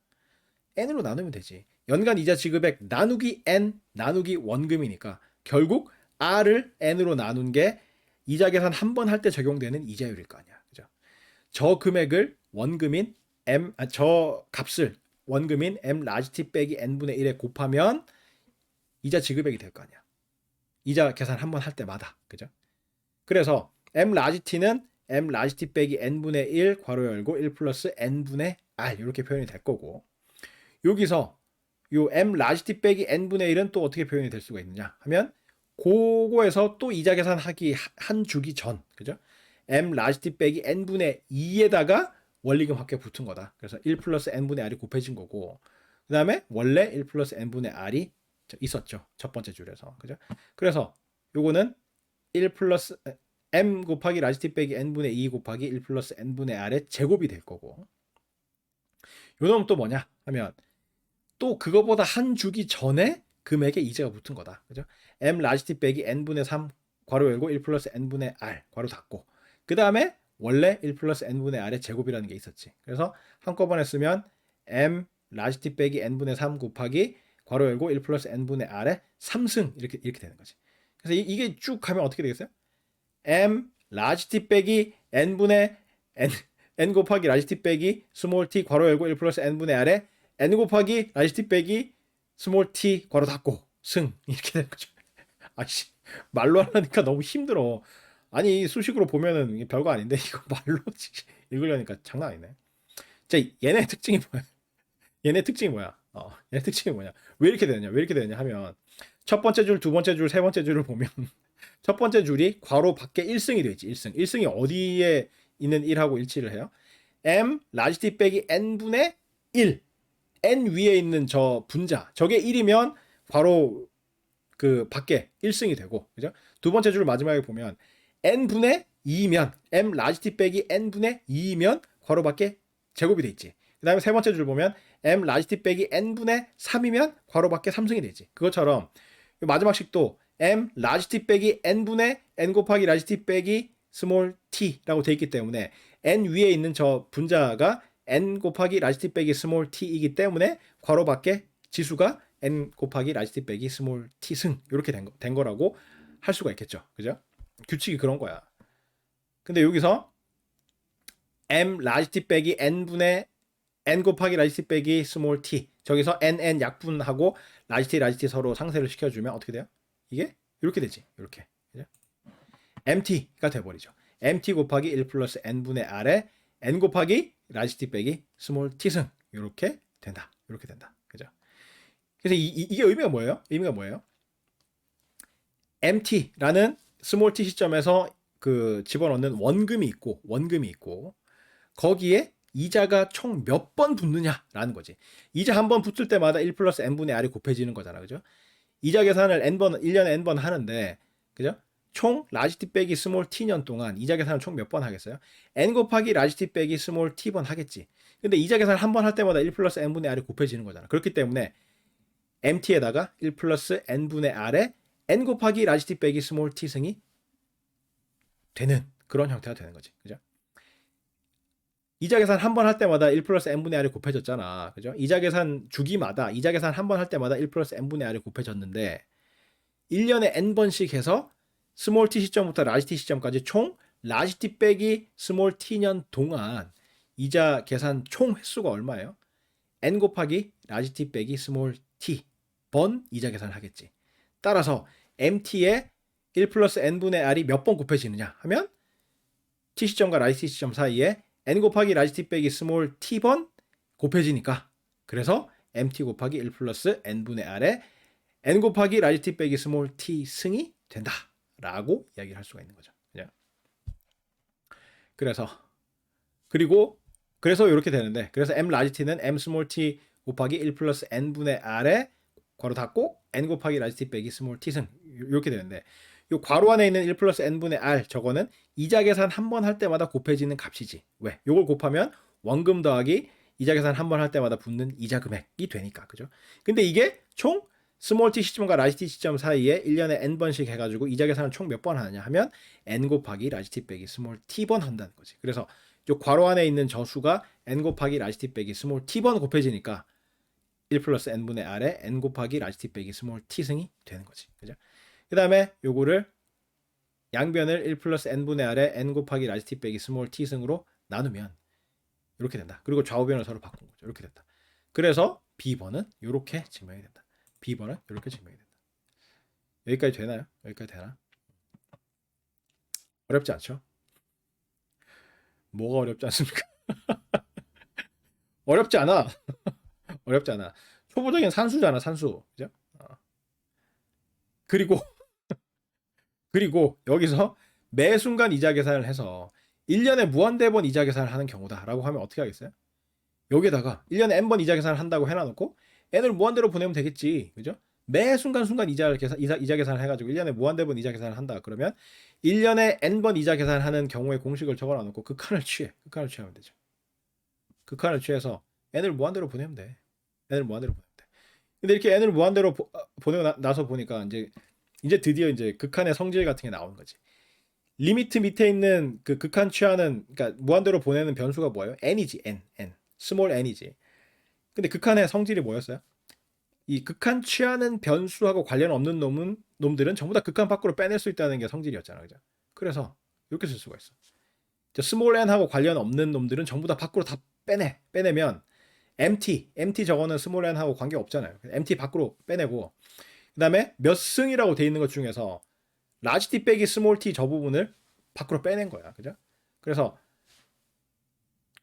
n으로 나누면 되지. 연간 이자 지급액 나누기 n 나누기 원금이니까 결국 r을 n으로 나눈 게 이자 계산 한 번 할 때 적용되는 이자율일 거 아니야. 그죠? 저 금액을 원금인 저 값을 원금인 m 라지 t 빼기 n분의 1에 곱하면 이자 지급액이 될 거 아니야. 이자 계산 한 번 할 때마다. 그죠? 그래서 m 라지 t는 m 라지 t 빼기 n분의 1 괄호 열고 1 플러스 n분의 r 이렇게 표현이 될 거고, 여기서 요 m 라지 t 빼기 n분의 1은 또 어떻게 표현이 될 수가 있느냐 하면 그거에서 또 이자 계산하기 한 주기 전, 그죠? m 라지 t 빼기 n분의 2에다가 원리금 합계 붙은 거다. 그래서 1 플러스 n분의 r이 곱해진 거고, 그 다음에 원래 1 플러스 n분의 r이 있었죠. 첫 번째 줄에서. 그죠? 그래서 요거는 1 플러스 m 곱하기 라지 t 빼기 n분의 2 곱하기 1 플러스 n분의 r의 제곱이 될 거고, 요 놈은 또 뭐냐 하면 또 그거보다 한 주기 전에 금액에 이자가 붙은 거다. 그죠? m 라지 t 빼기 n분의 3 괄호 열고 1 플러스 n분의 r 괄호 닫고, 그 다음에 원래 1 플러스 n분의 r의 제곱이라는 게 있었지. 그래서 한꺼번에 쓰면 m 라지 t 빼기 n분의 3 곱하기 괄호 열고 1 플러스 n분의 r의 3승 이렇게 되는 거지. 그래서 이게 쭉 가면 어떻게 되겠어요? m 라지 t 빼기 n분의 n 곱하기 라지 t 빼기 스몰 t 괄호 열고 1 플러스 n분의 r에 n 곱하기 라지 t 빼기 스몰 t 괄호 닫고 승 이렇게 되는 거죠. 아씨, 말로 하려니까 너무 힘들어. 아니 수식으로 보면은 이게 별거 아닌데 이거 말로 읽으려니까 장난 아니네. 자, 얘네 특징이 뭐야? 얘네 특징이 뭐야? 얘네 특징이 뭐냐? 왜 이렇게 되느냐? 왜 이렇게 되느냐 하면 첫 번째 줄, 두 번째 줄, 세 번째 줄을 보면 첫 번째 줄이 괄호 밖에 1승이 되지. 1승. 1승이 어디에 있는 1하고 일치를 해요? m 라지 t 빼기 n분의 1. n 위에 있는 저 분자. 저게 1이면 괄호 그 밖에 1승이 되고. 그죠? 두 번째 줄 마지막에 보면 n분의 2면 m 라지 t 빼기 n분의 2면 괄호 밖에 제곱이 돼 있지. 그다음에 세 번째 줄 보면 m 라지 t 빼기 n분의 3이면 괄호 밖에 3승이 되지. 그것처럼 마지막 식도 m 라지 t 빼기 n분의 n 곱하기 라지 t 빼기 스몰 t라고 돼 있기 때문에 n 위에 있는 저 분자가 n 곱하기 라지 t 빼기 스몰 t이기 때문에 괄호 밖에 지수가 n 곱하기 라지 t 빼기 스몰 t 승 이렇게 된 거라고 할 수가 있겠죠. 그죠? 규칙이 그런 거야. 근데 여기서 m 라지 t 빼기 n분의 n 곱하기 라지 t 빼기 스몰 t 저기서 n 약분하고 라지 t 서로 상쇄를 시켜주면 어떻게 돼요? 이게 이렇게 되지. 이렇게. 그죠? MT가 돼버리죠. MT 곱하기 1 플러스 n분의 r에 n 곱하기 라지 t 빼기 스몰 t승 이렇게 된다. 이렇게 된다. 그죠? 그래서 이게 의미가 뭐예요? 의미가 뭐예요? MT라는 스몰 t 시점에서 그 집어넣는 원금이 있고 거기에 이자가 총 몇 번 붙느냐라는 거지. 이자 한 번 붙을 때마다 1 플러스 n분의 r이 곱해지는 거잖아. 그죠? 이자 계산을 n번 1년에 n번 하는데 그죠? 총 라지 t 빼기 스몰 t년 동안 이자 계산을 총 몇 번 하겠어요? n 곱하기 라지 t 빼기 스몰 t번 하겠지. 근데 이자 계산 한 번 할 때마다 1 플러스 n분의 r이 곱해지는 거잖아. 그렇기 때문에 mt에다가 1 플러스 n분의 r에 n 곱하기 라지 t 빼기 스몰 t승이 되는 그런 형태가 되는 거지. 그죠? 이자 계산 한 번 할 때마다 1 플러스 n분의 r이 곱해졌잖아. 그죠? 이자 계산 주기마다 이자 계산 한 번 할 때마다 1 플러스 n분의 r이 곱해졌는데 1년에 n번씩 해서 스몰 t 시점부터 라지 t 시점까지 총 라지 t 빼기 스몰 t년 동안 이자 계산 총 횟수가 얼마예요? n 곱하기 라지 t 빼기 스몰 t 번 이자 계산을 하겠지. 따라서 mt에 1 플러스 n분의 r이 몇 번 곱해지느냐 하면 t 시점과 라지 t 시점 사이에 n 곱하기 라지 t 빼기 스몰 t번 곱해지니까 그래서 mt 곱하기 1 플러스 n분의 r에 n 곱하기 라지 t 빼기 스몰 t 승이 된다 라고 이야기를 할 수가 있는 거죠. 그냥. 그래서 이렇게 되는데 그래서 m 라지 t는 m 스몰 t 곱하기 1 플러스 n분의 r에 괄호 닫고 n 곱하기 라지 t 빼기 스몰 t승 이렇게 되는데 이 괄호 안에 있는 1 플러스 n분의 r 저거는 이자 계산 한 번 할 때마다 곱해지는 값이지. 왜? 요걸 곱하면 원금 더하기 이자 계산 한 번 할 때마다 붙는 이자 금액이 되니까. 그죠? 근데 이게 총 스몰 t 시점과 라지 t 시점 사이에 1년에 n번씩 해가지고 이자 계산을 총 몇 번 하느냐 하면 n 곱하기 라지 t 빼기 스몰 t번 한다는 거지. 그래서 요 괄호 안에 있는 저 수가 n 곱하기 라지 t 빼기 스몰 t번 곱해지니까 1 플러스 n분의 r에 n 곱하기 라지 t 빼기 스몰 t승이 되는 거지. 그죠? 그 다음에 요거를 양변을 1 플러스 n분의 r에 n 곱하기 라지 t 빼기 스몰 t승으로 나누면 이렇게 된다. 그리고 좌우변을 서로 바꾼 거죠. 이렇게 됐다. 그래서 B번은 이렇게 증명이 된다. B번은 이렇게 증명이 된다. 여기까지 되나요? 여기까지 되나? 어렵지 않죠? 뭐가 어렵지 않습니까? 어렵지 않아. 어렵지 않아. 초보적인 산수잖아, 산수. 그죠? 그리고 여기서 매 순간 이자 계산을 해서 1년에 무한대번 이자 계산을 하는 경우다라고 하면 어떻게 하겠어요? 여기에다가 1년에 n번 이자 계산을 한다고 해놔놓고 n을 무한대로 보내면 되겠지. 그죠? 매 순간 이자 계산을 해가지고 1년에 무한대번 이자 계산을 한다. 그러면 1년에 n번 이자 계산을 하는 경우의 공식을 적어놔놓고 극한을 취하면 되죠. 극한을 취해서 n을 무한대로 보내면 돼. n을 무한대로 보내면 돼. 근데 이렇게 n을 무한대로 보내고 나서 보니까 이제 드디어 이제 극한의 성질 같은 게 나오는 거지. 리미트 밑에 있는 그 극한 취하는 그러니까 무한대로 보내는 변수가 뭐예요? n이지. n. 스몰 n이지. 근데 극한의 성질이 뭐였어요? 이 극한 취하는 변수하고 관련 없는 놈들은 전부 다 극한 밖으로 빼낼 수 있다는 게 성질이었잖아. 그죠? 그래서 이렇게 쓸 수가 있어. 스몰 n하고 관련 없는 놈들은 전부 다 밖으로 다 빼내면 MT 저거는 스몰 n하고 관계 없잖아요. MT 밖으로 빼내고 그다음에 몇 승이라고 돼 있는 것 중에서 라지 t 빼기 스몰 t 저 부분을 밖으로 빼낸 거야. 그죠? 그래서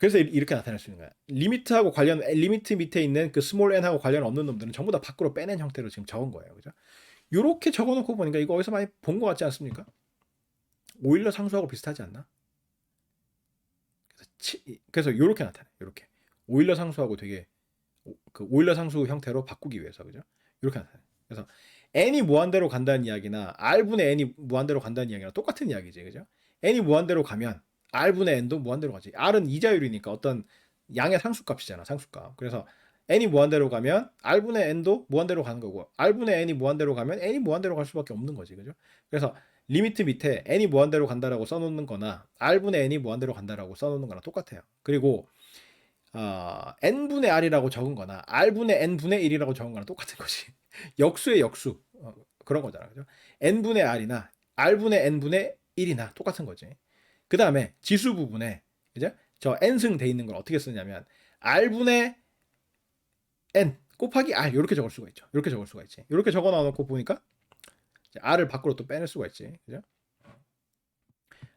그래서 이렇게 나타낼 수 있는 거야. 리미트 밑에 있는 그 스몰 n하고 관련 없는 놈들은 전부 다 밖으로 빼낸 형태로 지금 적은 거예요. 그죠? 요렇게 적어놓고 보니까 이거 어디서 많이 본 것 같지 않습니까? 오일러 상수하고 비슷하지 않나? 그래서 요렇게 나타내. 요렇게. 오일러 상수하고 되게 그 오일러 상수 형태로 바꾸기 위해서. 그죠? 이렇게 나타내. 그래서 n이 무한대로 간다는 이야기나 r분의 n이 무한대로 간다는 이야기랑 똑같은 이야기지. 그죠? n이 무한대로 가면 r분의 n도 무한대로 가지. r은 이자율이니까 어떤 양의 상수값이잖아. 상수값. 그래서 n이 무한대로 가면 r분의 n도 무한대로 가는 거고 r분의 n이 무한대로 가면 n이 무한대로 갈 수밖에 없는 거지. 그죠? 그래서 리미트 밑에 n이 무한대로 간다라고 써놓는 거나 r분의 n이 무한대로 간다라고 써놓는 거랑 똑같아요. 그리고 n분의 r이라고 적은 거나 r분의 n분의 1이라고 적은 거랑 똑같은 거지. 역수의 역수. 그런 거잖아. 그죠? n분의 r이나 r분의 n분의 1이나 똑같은 거지. 그 다음에 지수 부분에, 그죠? 저 n승 돼 있는 걸 어떻게 쓰냐면, r분의 n 곱하기 r, 이렇게 적을 수가 있죠. 이렇게 적을 수가 있지. 이렇게 적어 놔놓고 보니까, r을 밖으로 또 빼낼 수가 있지. 그죠?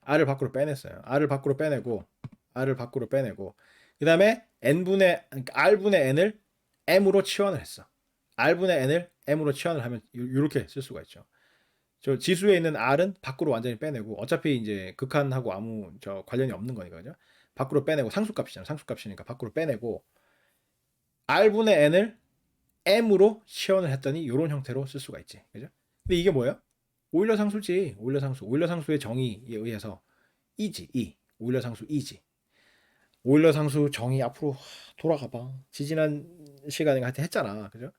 r을 밖으로 빼냈어요. r을 밖으로 빼내고, 그 다음에 r분의 n을 m으로 치환을 했어. r분의 n을 m으로 치환을 하면 이렇게 쓸 수가 있죠. 저 지수에 있는 r은 밖으로 완전히 빼내고, 어차피 이제 극한하고 아무 저 관련이 없는 거니까, 그죠? 밖으로 빼내고, 상수값이잖아. 상수값이니까 밖으로 빼내고, r분의 n을 m으로 치환을 했더니 이런 형태로 쓸 수가 있지. 그죠? 근데 이게 뭐예요? 오일러 상수지. 오일러 상수. 오일러 상수의 정의에 의해서 이지. 오일러 상수 이지. 오일러 상수 정의 앞으로 돌아가 봐. 지지난 시간에 하여튼 했잖아. 그죠?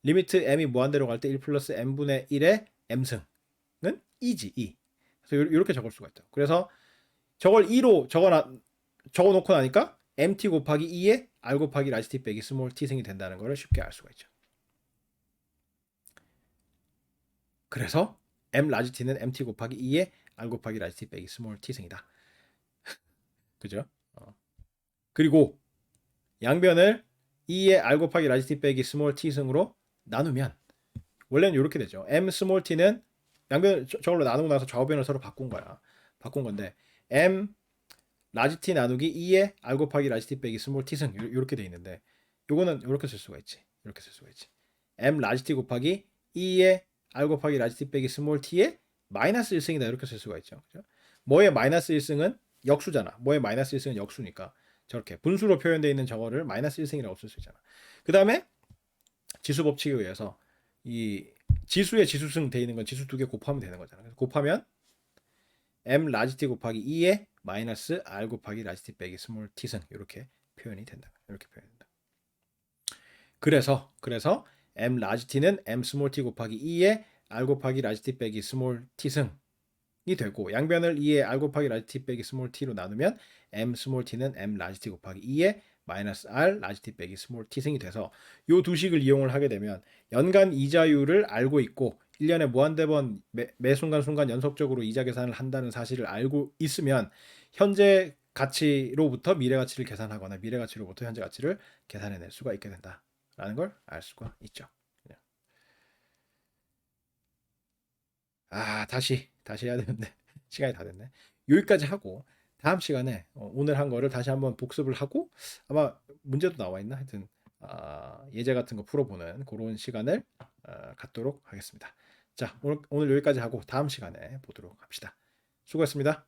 리미트 m이 무한대로 갈 때 1 플러스 m분의 1의 m승은 이지. 그래서 이렇게 적을 수가 있다. 그래서 저걸 2로 적어놓고 나니까 mt 곱하기 2에 r 곱하기 라지 t 빼기 스몰 t승이 된다는 것을 쉽게 알 수가 있죠. 그래서 m 라지 t는 mt 곱하기 2에 r 곱하기 라지 t 빼기 스몰 t승이다. 그죠? 그리고 양변을 2의 r 곱하기 라지 t 빼기 스몰 t승으로 나누면 원래는 이렇게 되죠. m 스몰 t는 양변 저걸로 나누고 나서 좌우변을 서로 바꾼 거야. 바꾼 건데 m 라지 t 나누기 2의 r 곱하기 라지 t 빼기 스몰 t승 이렇게 돼 있는데 요거는 이렇게 쓸 수가 있지. 이렇게 쓸 수가 있지. m 라지 t 곱하기 2의 r 곱하기 라지 t 빼기 스몰 t의 마이너스 1승이다. 이렇게 쓸 수가 있죠. 그죠? 뭐의 마이너스 1승은 역수잖아. 뭐의 마이너스 1승은 역수니까 저렇게 분수로 표현되어 있는 저거를 마이너스 1승이라고 쓸 수 있잖아. 그 다음에 지수 법칙에 의해서 이 지수에 지수승 돼 있는 건 지수 두 개 곱하면 되는 거잖아. 그래서 곱하면 m 라지 t 곱하기 2에 마이너스 r 곱하기 라지 t 빼기 스몰 t승 이렇게 표현이 된다. 이렇게 표현된다. 그래서 m 라지 t는 m 스몰 t 곱하기 2에 r 곱하기 라지 t 빼기 스몰 t승이 되고 양변을 2에 r 곱하기 라지 t 빼기 스몰 t로 나누면 m 스몰 t는 m 라지 t 곱하기 2에 마이너스 r 라지 t 빼기 스몰 t승이 돼서 이 두 식을 이용을 하게 되면 연간 이자율을 알고 있고 1년에 무한대번 매 순간순간 연속적으로 이자 계산을 한다는 사실을 알고 있으면 현재 가치로부터 미래 가치를 계산하거나 미래 가치로부터 현재 가치를 계산해낼 수가 있게 된다라는 걸 알 수가 있죠. 다시 해야 되는데 시간이 다 됐네. 여기까지 하고 다음 시간에 오늘 한 거를 다시 한번 복습을 하고 아마 문제도 나와 있나 하여튼 예제 같은 거 풀어보는 그런 시간을 갖도록 하겠습니다. 자, 오늘 여기까지 하고 다음 시간에 보도록 합시다. 수고했습니다.